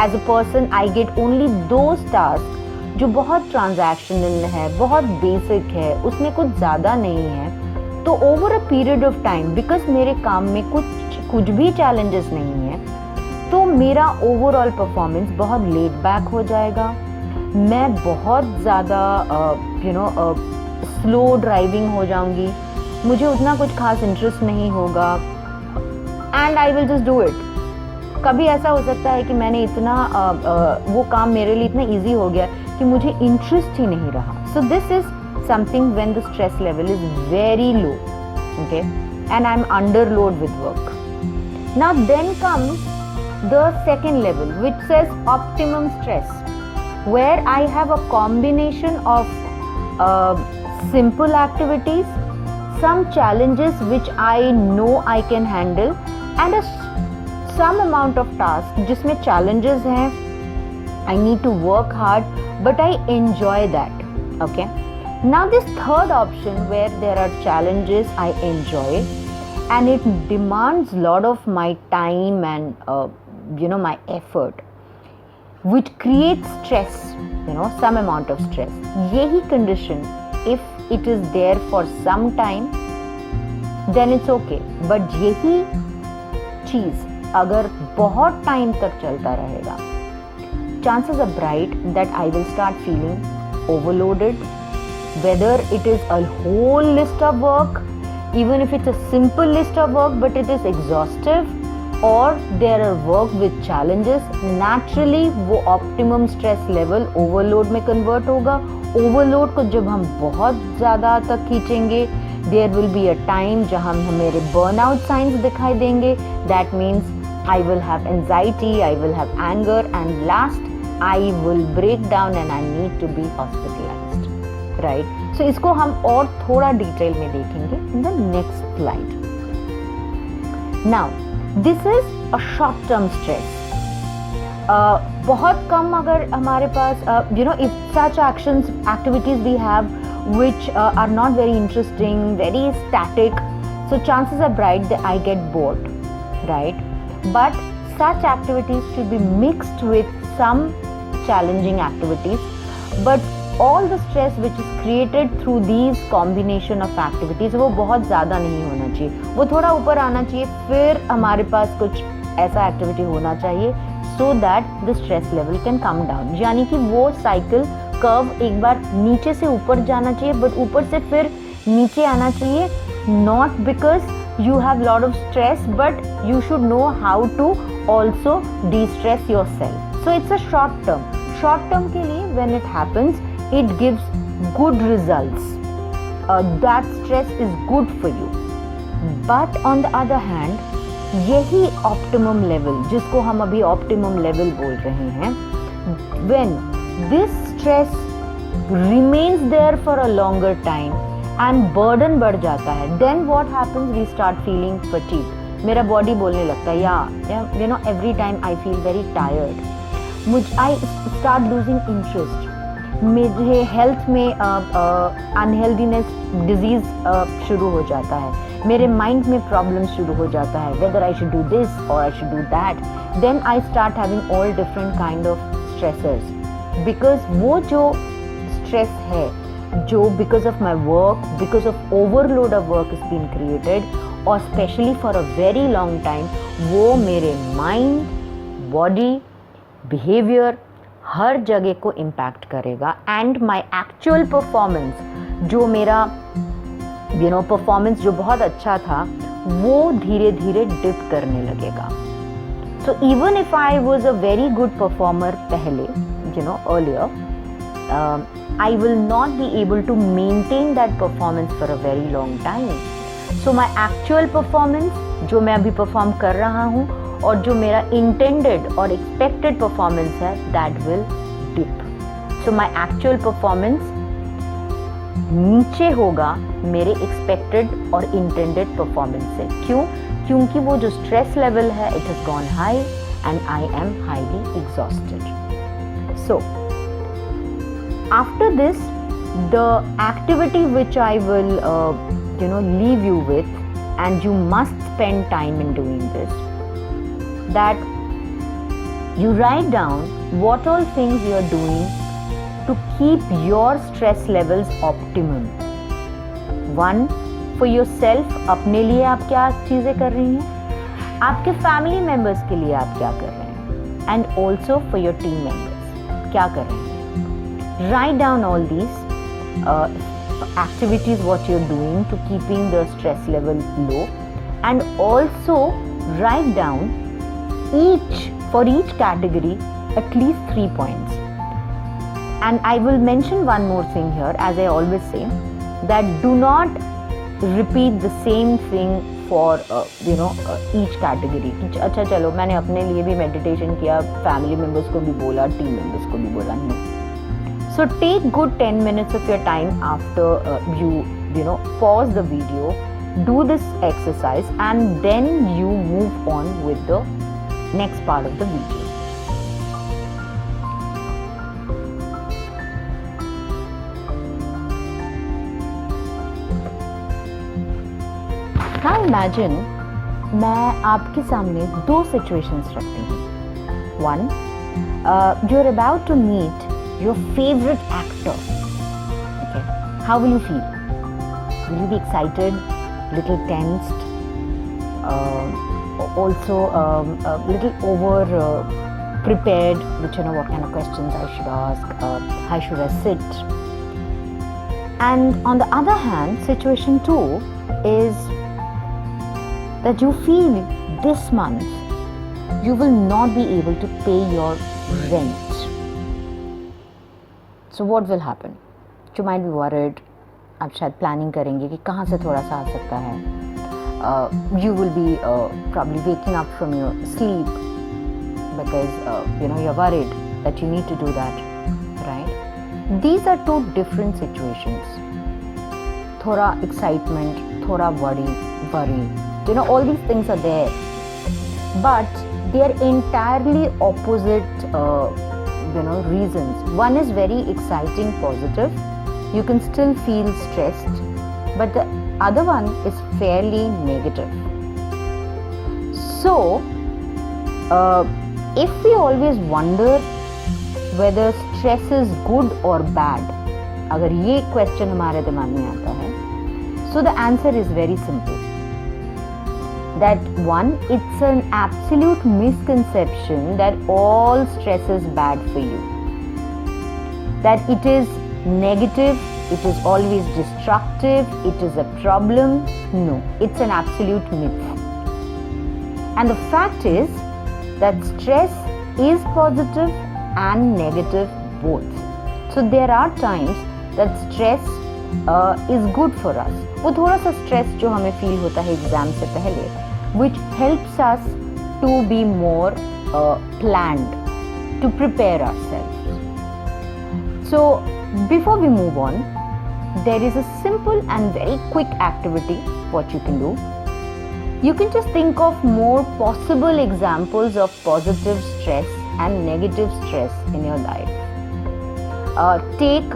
Speaker 1: as a person, I get only those tasks जो बहुत transactional है, बहुत basic है, उसमें कुछ ज़्यादा नहीं है, तो over a period of time, because मेरे काम में कुछ भी चैलेंजेस नहीं है, तो मेरा ओवरऑल परफॉर्मेंस बहुत लेट बैक हो जाएगा. मैं बहुत ज़्यादा स्लो ड्राइविंग हो जाऊंगी, मुझे उतना कुछ खास इंटरेस्ट नहीं होगा, and I will just do it. कभी ऐसा हो सकता है कि मैंने इतना वो काम मेरे लिए इतना इजी हो गया कि मुझे इंटरेस्ट ही नहीं रहा. So this is something when the stress level is very low, okay, and I am under load with work. Now then comes the second level, which says optimum stress, where I have a combination of simple activities, some challenges which I know I can handle, and some amount of tasks जिसमें challenges हैं, I need to work hard, but I enjoy that. Okay. Now this third option, where there are challenges I enjoy, and it demands lot of my time and my effort, which creates stress, some amount of stress. यही condition, if it is there for some time, then it's okay. But यही चीज़ अगर बहुत time तक चलता रहेगा, chances are bright that I will start feeling overloaded, whether it is a whole list of work, even if it's a simple list of work, but it is exhaustive, or there are work with challenges. Naturally वो optimum stress level overload में convert होगा. Overload को जब हम बहुत ज़्यादा तक खींचेंगे, there will be a time जहाँ हमें burnout signs दिखाई देंगे. That means I will have anxiety, I will have anger, and last I will break down and I need to be hospitalized, right? So इसको हम और थोड़ा detail में देखेंगे in the next slide. Now this is a short term stress. बहुत कम अगर हमारे पास if such activities we have which are not very interesting, very static, so chances are bright that I get bored, right? But such activities should be mixed with some challenging activities, but all the stress which is created through these combination of activities वो बहुत ज़्यादा नहीं होना चाहिए, वो थोड़ा ऊपर आना चाहिए, फिर हमारे पास कुछ ऐसा एक्टिविटी होना चाहिए so that the stress level can come down. यानी कि वो साइकिल कर्व एक बार नीचे से ऊपर जाना चाहिए, बट ऊपर से फिर नीचे आना चाहिए, not because you have lot of stress, but you should know how to also de-stress yourself. So it's a short term. Short term के लिए when it happens, it gives good results. That stress is good for you. But on the other hand, यही optimum level, जिसको हम अभी optimum level बोल रहे हैं, when this stress remains there for a longer time and burden बढ़ जाता है, then what happens? We start feeling fatigue. मेरा body बोलने लगता है, yeah, every time I feel very tired. I start losing interest. मेरे हेल्थ में अनहेल्दीनेस disease शुरू हो जाता है, मेरे माइंड में प्रॉब्लम शुरू हो जाता है, whether I should do this और I should do that. Then I start having all different kind of stressors, because वो जो स्ट्रेस है जो because of my work, because of overload of work is been created, और specially for a very long time, वो मेरे mind, body, behaviour, हर जगह को impact करेगा एंड माई एक्चुअल परफॉर्मेंस, जो मेरा परफॉर्मेंस जो बहुत अच्छा था वो धीरे धीरे डिप करने लगेगा. So even if I was a very good performer पहले, earlier, I will not be able to maintain that performance for a very long time. So my actual performance, जो मैं अभी परफॉर्म कर रहा हूँ, और जो मेरा intended और expected performance है, that will dip. So my actual performance नीचे होगा मेरे expected और intended performance से. क्यों? क्योंकि वो जो stress level है, it has gone high and I am highly exhausted. So after this, the activity which I will leave you with, and you must spend time in doing this, that you write down what all things you are doing to keep your stress levels optimum. One, for yourself, अपने लिए आप क्या चीज़ें कर रही हैं, आपके family members के लिए आप क्या कर रहे हैं, and also for your team members क्या कर रहे हैं. Write down all these activities what you're doing to keeping the stress level low, and also write down for each category at least 3 points. And I will mention one more thing here, as I always say, that do not repeat the same thing for each category. अच्छा चलो मैंने अपने लिए भी meditation किया, family members को भी बोला, team members को भी बोला. No. So take good 10 minutes of your time after you pause the video, do this exercise, and then you move on with the next part of the video. Now imagine मैं आपके सामने 2 situations रखती हूँ. One, you're about to meet your favorite actor. Okay, how will you feel? Will you be excited, little tensed, also a little over prepared, which what kind of questions I should ask, how should I sit? And on the other hand, situation 2 is that you feel this month you will not be able to pay your rent. So what will happen? You might be worried. आप शायद planning करेंगे कि कहाँ से थोड़ा सा आ सकता है. You will be probably waking up from your sleep because you're worried that you need to do that, right? These are 2 different situations. थोड़ा excitement, थोड़ा worry. All these things are there, but they are entirely opposite reasons. One is very exciting, positive, you can still feel stressed, but the other one is fairly negative. So if we always wonder whether stress is good or bad, अगर ये question हमारे दिमाग में आता है, so the answer is very simple. That one, it's an absolute misconception that all stress is bad for you. That it is negative, it is always destructive, it is a problem. No, it's an absolute myth. And the fact is that stress is positive and negative both. So there are times that stress is good for us. वो थोड़ा सा stress जो हमें feel होता है exam से पहले, which helps us to be more planned, to prepare ourselves. So before we move on, there is a simple and very quick activity what you can do. You can just think of more possible examples of positive stress and negative stress in your life. Take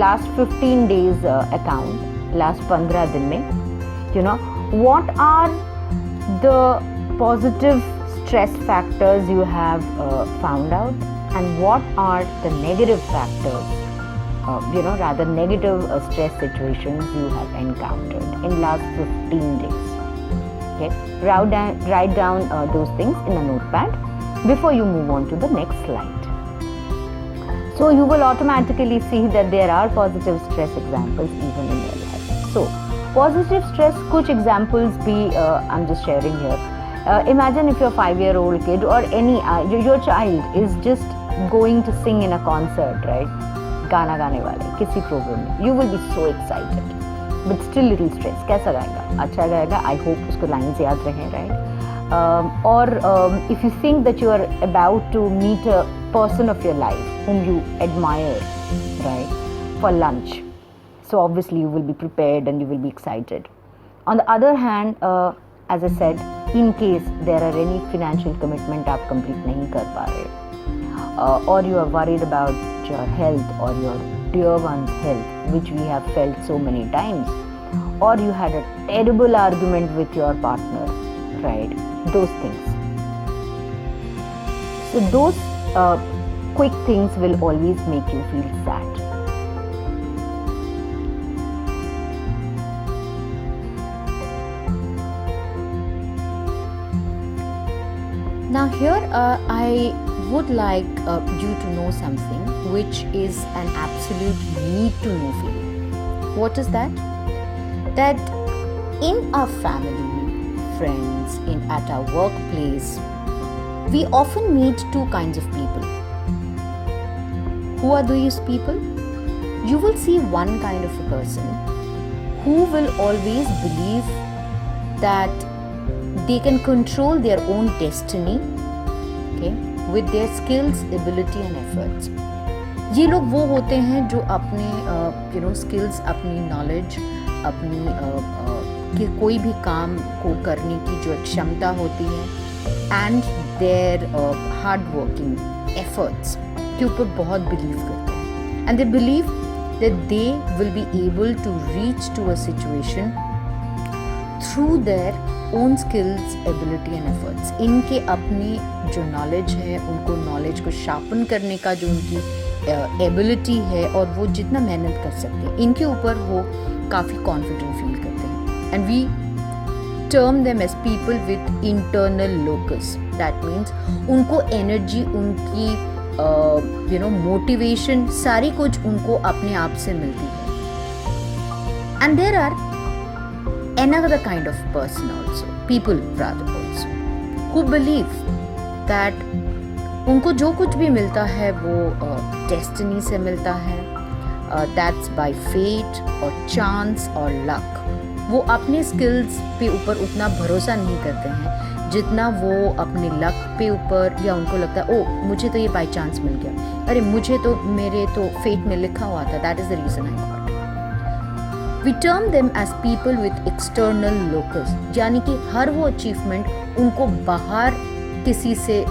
Speaker 1: last 15 days account, last 15 दिन में, what are the positive stress factors you have found out, and what are the negative factors, rather negative stress situations you have encountered in last 15 days. Okay, write down those things in a notepad before you move on to the next slide. So you will automatically see that there are positive stress examples even in your life. So positive stress, कुछ examples भी I'm just sharing here. Imagine if your 5-year-old kid or any your child is just going to sing in a concert, right? गाना गाने वाले किसी programme में, you will be so excited, but still little stress. कैसा गाएगा? अच्छा गाएगा? I hope उसको lines याद रहें, right? Or if you think that you are about to meet a person of your life whom you admire, right, for lunch, so obviously you will be prepared and you will be excited. On the other hand, as I said, in case there are any financial commitment आप complete नहीं कर पा रहे, or you are worried about your health or your dear one's health, which we have felt so many times, or you had a terrible argument with your partner, right? Those things. So those quick things will always make you feel sad. Now here I would like you to know something which is an absolute need to know feeling. What is that? That in our family, friends, at our workplace, we often meet two kinds of people. Who are these people? You will see one kind of a person who will always believe that they can control their own destiny, okay, with their skills, ability and efforts. ये लोग वो होते हैं जो अपने skills, अपनी knowledge, अपनी कि कोई भी काम को करने की जो क्षमता होती है and their hard working efforts के ऊपर बहुत believe करते हैं, and they believe that they will be able to reach to a situation through their own skills, ability and efforts. इनके अपनी जो knowledge है, उनको knowledge को sharpen करने का जो उनकी ability है और वो जितना मेहनत कर सकते हैं, इनके ऊपर वो काफ़ी confident feel करते हैं. And we term them as people with internal locus. That means उनको energy, उनकी motivation, सारी कुछ उनको अपने आप से मिलती है. And there are another kind of person also, people rather also, who believe that उनको जो कुछ भी मिलता है वो destiny से मिलता है, that's by fate or chance or luck. वो अपने skills पे ऊपर उतना भरोसा नहीं करते हैं जितना वो अपने luck पे ऊपर, या उनको लगता है ओ मुझे तो ये by chance मिल गया, अरे मुझे तो मेरे तो fate में लिखा हुआ था, that is the reason I got. We term them as people with external locus, यानी कि हर वो achievement उनको बाहर किसी से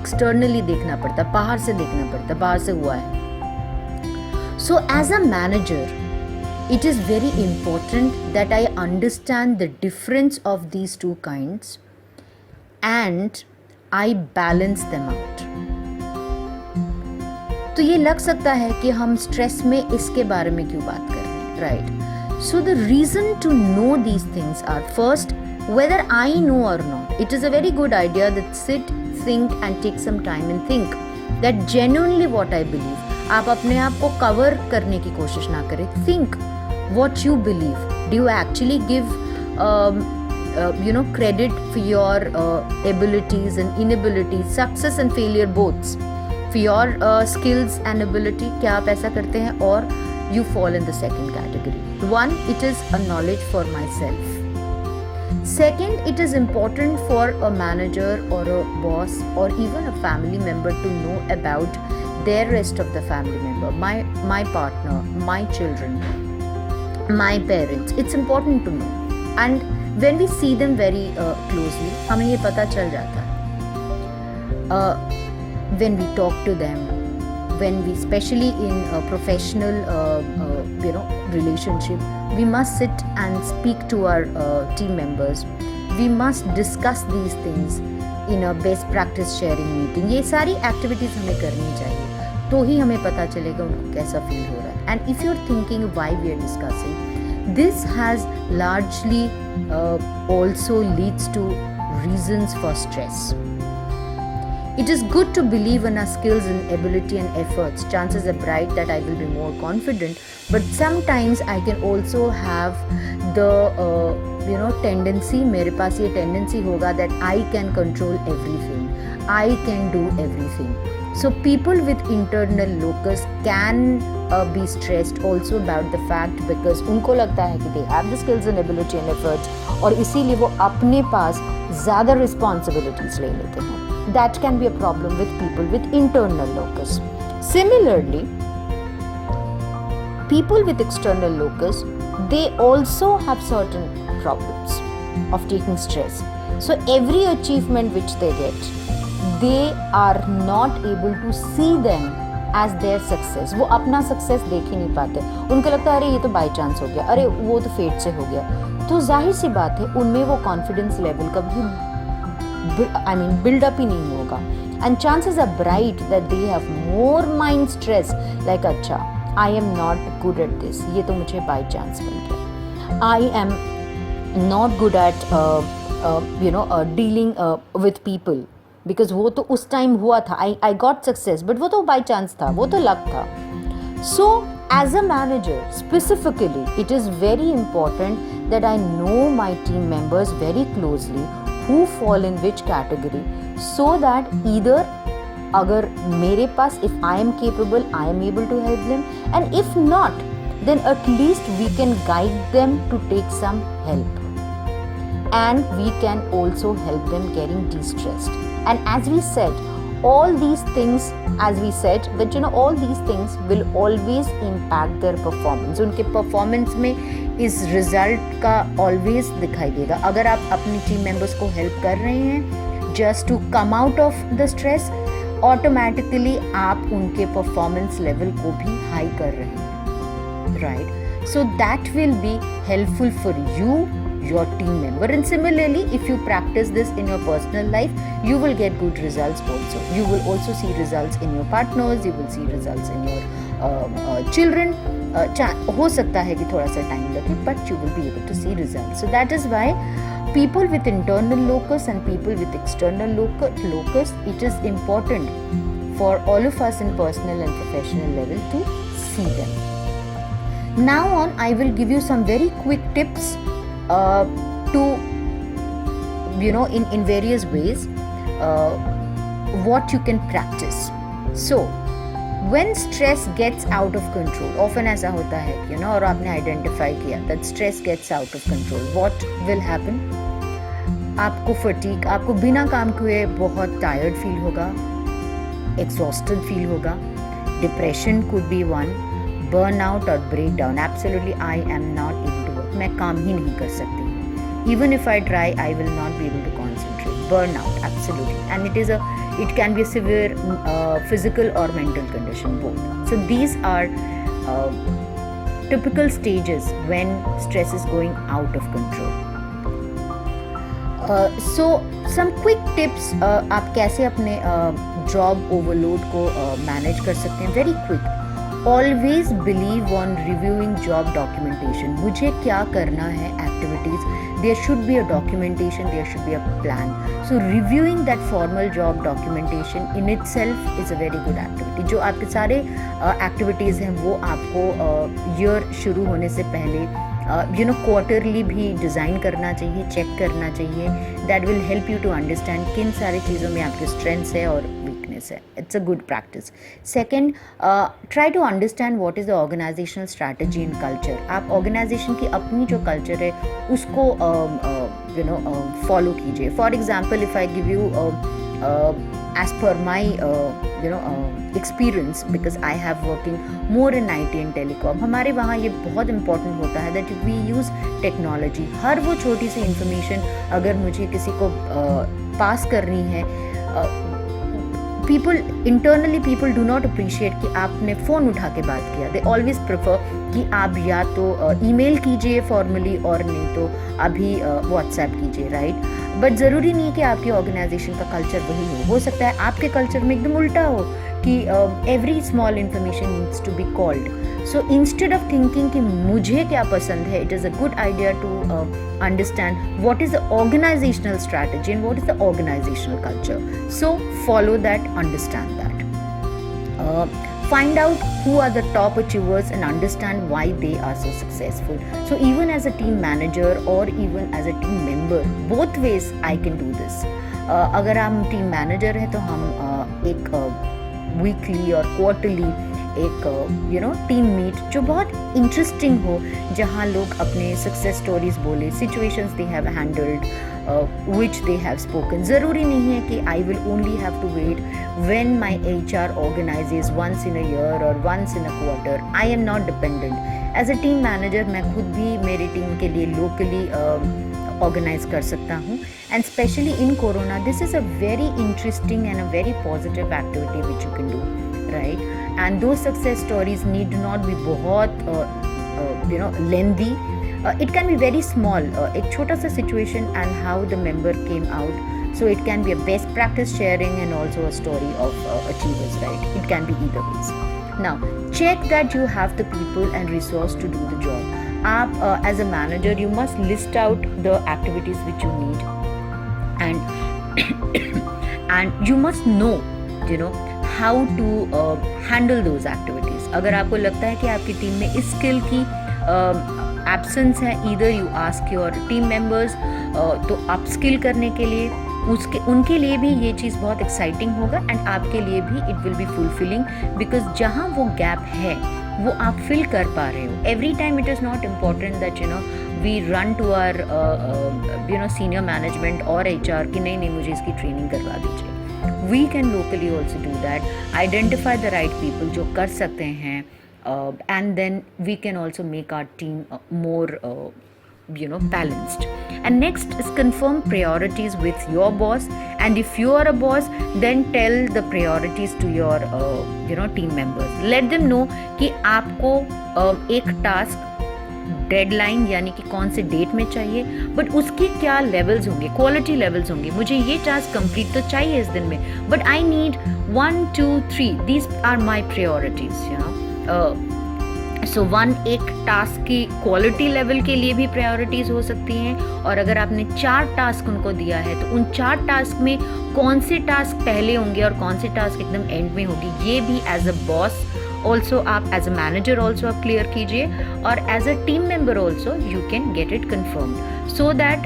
Speaker 1: externally देखना पड़ता, बाहर से देखना पड़ता, बाहर से हुआ है. So as a manager, it is very important that I understand the difference of these two kinds and I balance them out. तो ये लग सकता है कि हम स्ट्रेस में इसके बारे में क्यों बात कर रहे हैं, right? So the reason to know these things are, first, whether I know or not. It is a very good idea that sit, think and take some time and think that genuinely what I believe. आप अपने आप को cover करने की कोशिश ना करें. Think what you believe. Do you actually give credit for your abilities and inabilities, success and failure both, for your skills and ability? क्या आप ऐसा करते हैं? Or you fall in the second category. One, it is a knowledge for myself. Second, it is important for a manager or a boss or even a family member to know about their rest of the family member, my partner, my children, my parents. It's important to know. And when we see them very closely, हमें ये पता चल जाता है. When we talk to them, when we, especially in a professional relationship, we must sit and speak to our team members. We must discuss these things in a best practice sharing meeting. ये सारी activities हमें करनी चाहिए, तो ही हमें पता चलेगा उनको कैसा feel हो रहा है. And if you're thinking why we are discussing, this has largely also leads to reasons for stress. It is good to believe in our skills and ability and efforts. Chances are bright that I will be more confident, but sometimes I can also have the tendency, मेरे पास ये tendency होगा that I can control everything, I can do everything. So people with internal locus can be stressed also about the fact because उनको लगता है कि they have the skills and ability and efforts और इसीलिए वो अपने पास ज़्यादा responsibilities ले लेते हैं. That can be a problem with people with internal locus. Similarly, people with external locus, they also have certain problems of taking stress. So every achievement which they get, they are not able to see them as their success. वो अपना success देख ही नहीं पाते. उनको लगता है अरे ये तो by chance हो गया, अरे वो तो fate से हो गया. तो जाहिर सी बात है उनमें वो confidence level कभी build up ही नहीं होगा. And chances are bright that they have more mind stress like अच्छा I am not good at this, ये तो मुझे by chance मिल गया. I am not good at dealing with people because वो तो उस टाइम हुआ था. I got success but वो तो by chance था, वो तो luck था. So as a manager specifically, it is very important that I know my team members very closely who fall in which category so that either अगर मेरे पास if I am capable, I am able to help them, and if not, then at least we can guide them to take some help. And we can also help them getting de-stressed. And as we said, all these things, as we said, that all these things will always impact their performance. उनके performance में इस result का always दिखाई देगा. अगर आप अपनी team members को help कर रहे हैं just to come out of the stress, automatically आप उनके performance level को भी high कर रहे हैं, right? So that will be helpful for you, your team member, and similarly if you practice this in your personal life, you will get good results also. You will also see results in your partners, you will see results in your children. हो सकता है कि थोड़ा सा time लगे, but you will be able to see results. So that is why people with internal locus and people with external locus, it is important for all of us in personal and professional level to see them. Now on, I will give you some very quick tips to in various ways what you can practice. So when stress gets out of control, often ऐसा होता है और आपने identify किया that stress gets out of control, what will happen? आपको fatigue, आपको बिना काम किए बहुत tired feel होगा, exhausted feel होगा, depression could be one, burnout or breakdown. Absolutely, I am not able to work. मैं काम ही नहीं कर सकती. Even if I try, I will not be able to concentrate. Burnout, absolutely, and it can be a severe physical or mental condition, both. So these are typical stages when stress is going out of control. So some quick tips आप कैसे अपने job overload को manage कर सकते हैं. Very quick. Always believe on reviewing job documentation. मुझे क्या करना है activities. There should be a documentation, there should be a plan. So reviewing that formal job documentation in itself is a very good activity. जो आपके सारे activities हैं वो आपको year शुरू होने से पहले क्वार्टरली भी डिज़ाइन करना चाहिए, चेक करना चाहिए. That will help you to understand किन सारी चीज़ों में आपके स्ट्रेंथ्स है और वीकनेस है. It's a good practice. Second, try to understand what is the organisational strategy in culture. आप ऑर्गेनाइजेशन की अपनी जो कल्चर है उसको फॉलो कीजिए. For example, if I give you as per my experience, because I have working more in IT and telecom, हमारे वहाँ ये बहुत important होता है that we use technology. हर वो छोटी सी information अगर मुझे किसी को पास करनी है, people do not appreciate कि आपने फ़ोन उठा के बात किया. They always prefer कि आप या तो email कीजिए formally और नहीं तो अभी WhatsApp कीजिए, right? बट ज़रूरी नहीं है कि आपकी ऑर्गेनाइजेशन का कल्चर वही हो सकता है आपके कल्चर में एकदम उल्टा हो कि every small information needs to be called. So instead of thinking कि मुझे क्या पसंद है, it is a good idea to understand what is the organizational strategy and what is the organizational culture. So follow that, understand that. Find out who are the top achievers and understand why they are so successful. So even as a team manager or even as a team member, both ways I can do this. अगर हम team manager हैं तो हम एक weekly और quarterly एक team meet जो बहुत इंटरेस्टिंग हो, जहाँ लोग अपने सक्सेस स्टोरीज बोले, situations they have handled, which they have spoken. ज़रूरी नहीं है कि I will only have to wait when my HR organises once in a year और once in a quarter. I am not dependent. As a team manager मैं खुद भी मेरी team के लिए लोकली ऑर्गेनाइज कर सकता हूँ. And specially in corona this is a very interesting and a very positive activity which you can do, right. And those success stories need not be बहुत lengthy. It can be very small. एक छोटा सा situation and how the member came out. So it can be a best practice sharing and also a story of achievers, right? It can be either ways. Now check that you have the people and resource to do the job. आप as a manager you must list out the activities which you need and you must know how to handle those activities. अगर आपको लगता है कि आपकी team में इस skill की एब्सेंस है, either you ask your team members तो अपस्किल करने के लिए उनके लिए भी ये चीज़ बहुत एक्साइटिंग होगा एंड आपके लिए भी it will be fulfilling, because जहाँ वो गैप है वो आप फिल कर पा रहे हो. Every time it is not important that we run to our senior management और HR कि नहीं मुझे इसकी ट्रेनिंग करवा दीजिए. We can locally also do that. Identify the right people जो कर सकते हैं, and then we can also make our team more balanced. And next is confirm priorities with your boss, and if you are a boss then tell the priorities to your team members. Let them know कि आपको एक task deadline यानी कि कौन से date में चाहिए, but उसके क्या लेवल्स होंगे, क्वालिटी लेवल्स होंगे. मुझे ये टास्क कंप्लीट तो चाहिए इस दिन में, but I need 1 2 3, these are my priorities. So एक टास्क की क्वालिटी लेवल के लिए भी प्रायोरिटीज़ हो सकती हैं, और अगर आपने 4 टास्क उनको दिया है तो उन 4 टास्क में कौन से टास्क पहले होंगे और कौन से टास्क एकदम एंड में होगी, ये भी एज अ बॉस ऑल्सो आप एज अ मैनेजर ऑल्सो आप क्लियर कीजिए, और as a team member also you can get it confirmed so that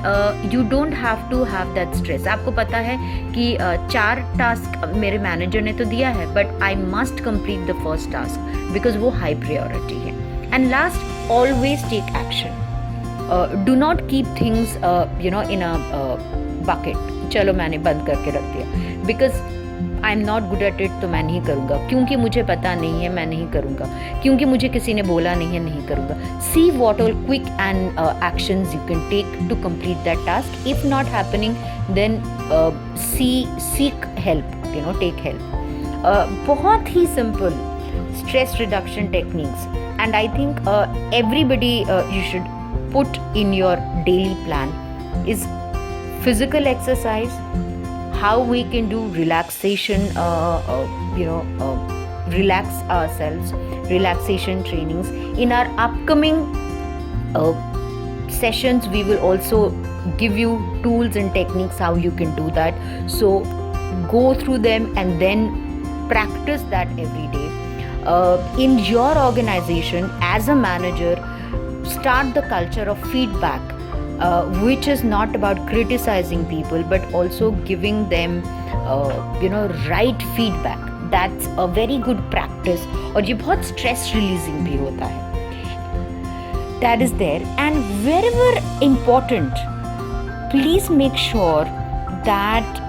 Speaker 1: you don't have to have that stress. आपको पता है कि 4 टास्क मेरे मैनेजर ने तो दिया है, but I must complete the first task because वो हाई प्रायोरिटी है. And last, always take action. Do not keep things in a bucket. चलो मैंने बंद करके रख दिया because I am not good at it तो मैं नहीं करूँगा, क्योंकि मुझे पता नहीं है मैं नहीं करूँगा, क्योंकि मुझे किसी ने बोला नहीं है नहीं करूँगा. See what all quick and actions you can take to complete that task. If not happening then seek help, take help. बहुत ही simple stress reduction techniques, and I think everybody you should put in your daily plan is physical exercise, how we can do relaxation, relax ourselves, relaxation trainings. In our upcoming sessions we will also give you tools and techniques how you can do that, so go through them and then practice that every day. In your organization as a manager, start the culture of feedback, which is not about criticizing people but also giving them right feedback. That's a very good practice, और ये बहुत stress releasing भी होता है. That is there, and wherever important, please make sure that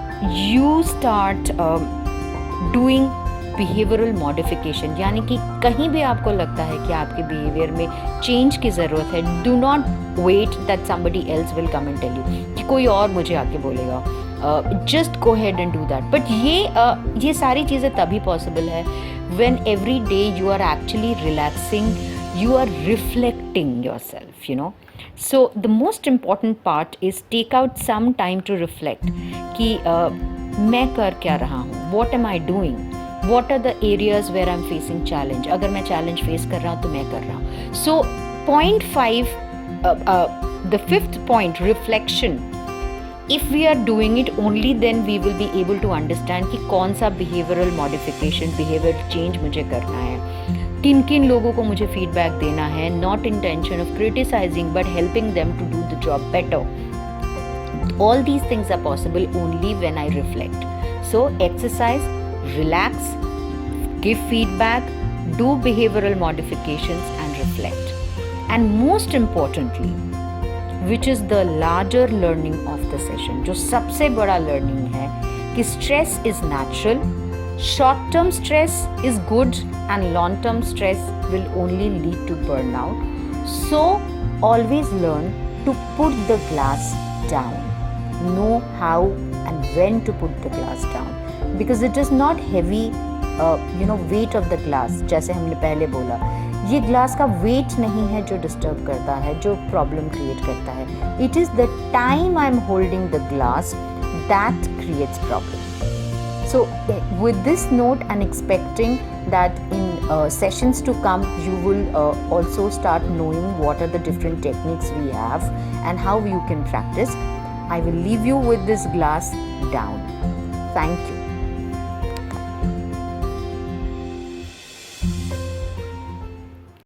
Speaker 1: you start doing behavioural modification. यानी कि कहीं भी आपको लगता है कि आपके बिहेवियर में चेंज की ज़रूरत है, do not wait that somebody else will come and tell you कि कोई और मुझे आके बोलेगा. Just go ahead and do that. But ये सारी चीज़ें तभी पॉसिबल है when every day you are actually relaxing, you are reflecting yourself, So the most important part is take out some time to reflect कि मैं कर क्या रहा हूँ, what am I doing, what are the areas where I'm facing challenge. अगर मैं challenge face कर रहा हूँ तो मैं कर रहा हूँ. So point 5, the fifth point, reflection. If we are doing it, only then we will be able to understand कि कौन सा behavioral modification, behavioral change मुझे करना है, किन किन लोगों को मुझे feedback देना है, not intention of criticizing but helping them to do the job better. All these things are possible only when I reflect. So exercise, relax, give feedback, do behavioral modifications and reflect. And most importantly, which is the larger learning of the session, जो सबसे बड़ा learning है कि stress is natural, short term stress is good and long term stress will only lead to burnout. So always learn to put the glass down. Know how and when to put the glass down, because it is not heavy weight of the glass. जैसे हमने पहले बोला, ये glass का wait नहीं है जो disturb करता है, जो प्रॉब्लम क्रिएट करता है. It is the time I am holding the glass that creates problem. So with this note and expecting that in sessions to come you will also start knowing what are the different techniques we have and how you can practice, I will leave you with this glass down. Thank you.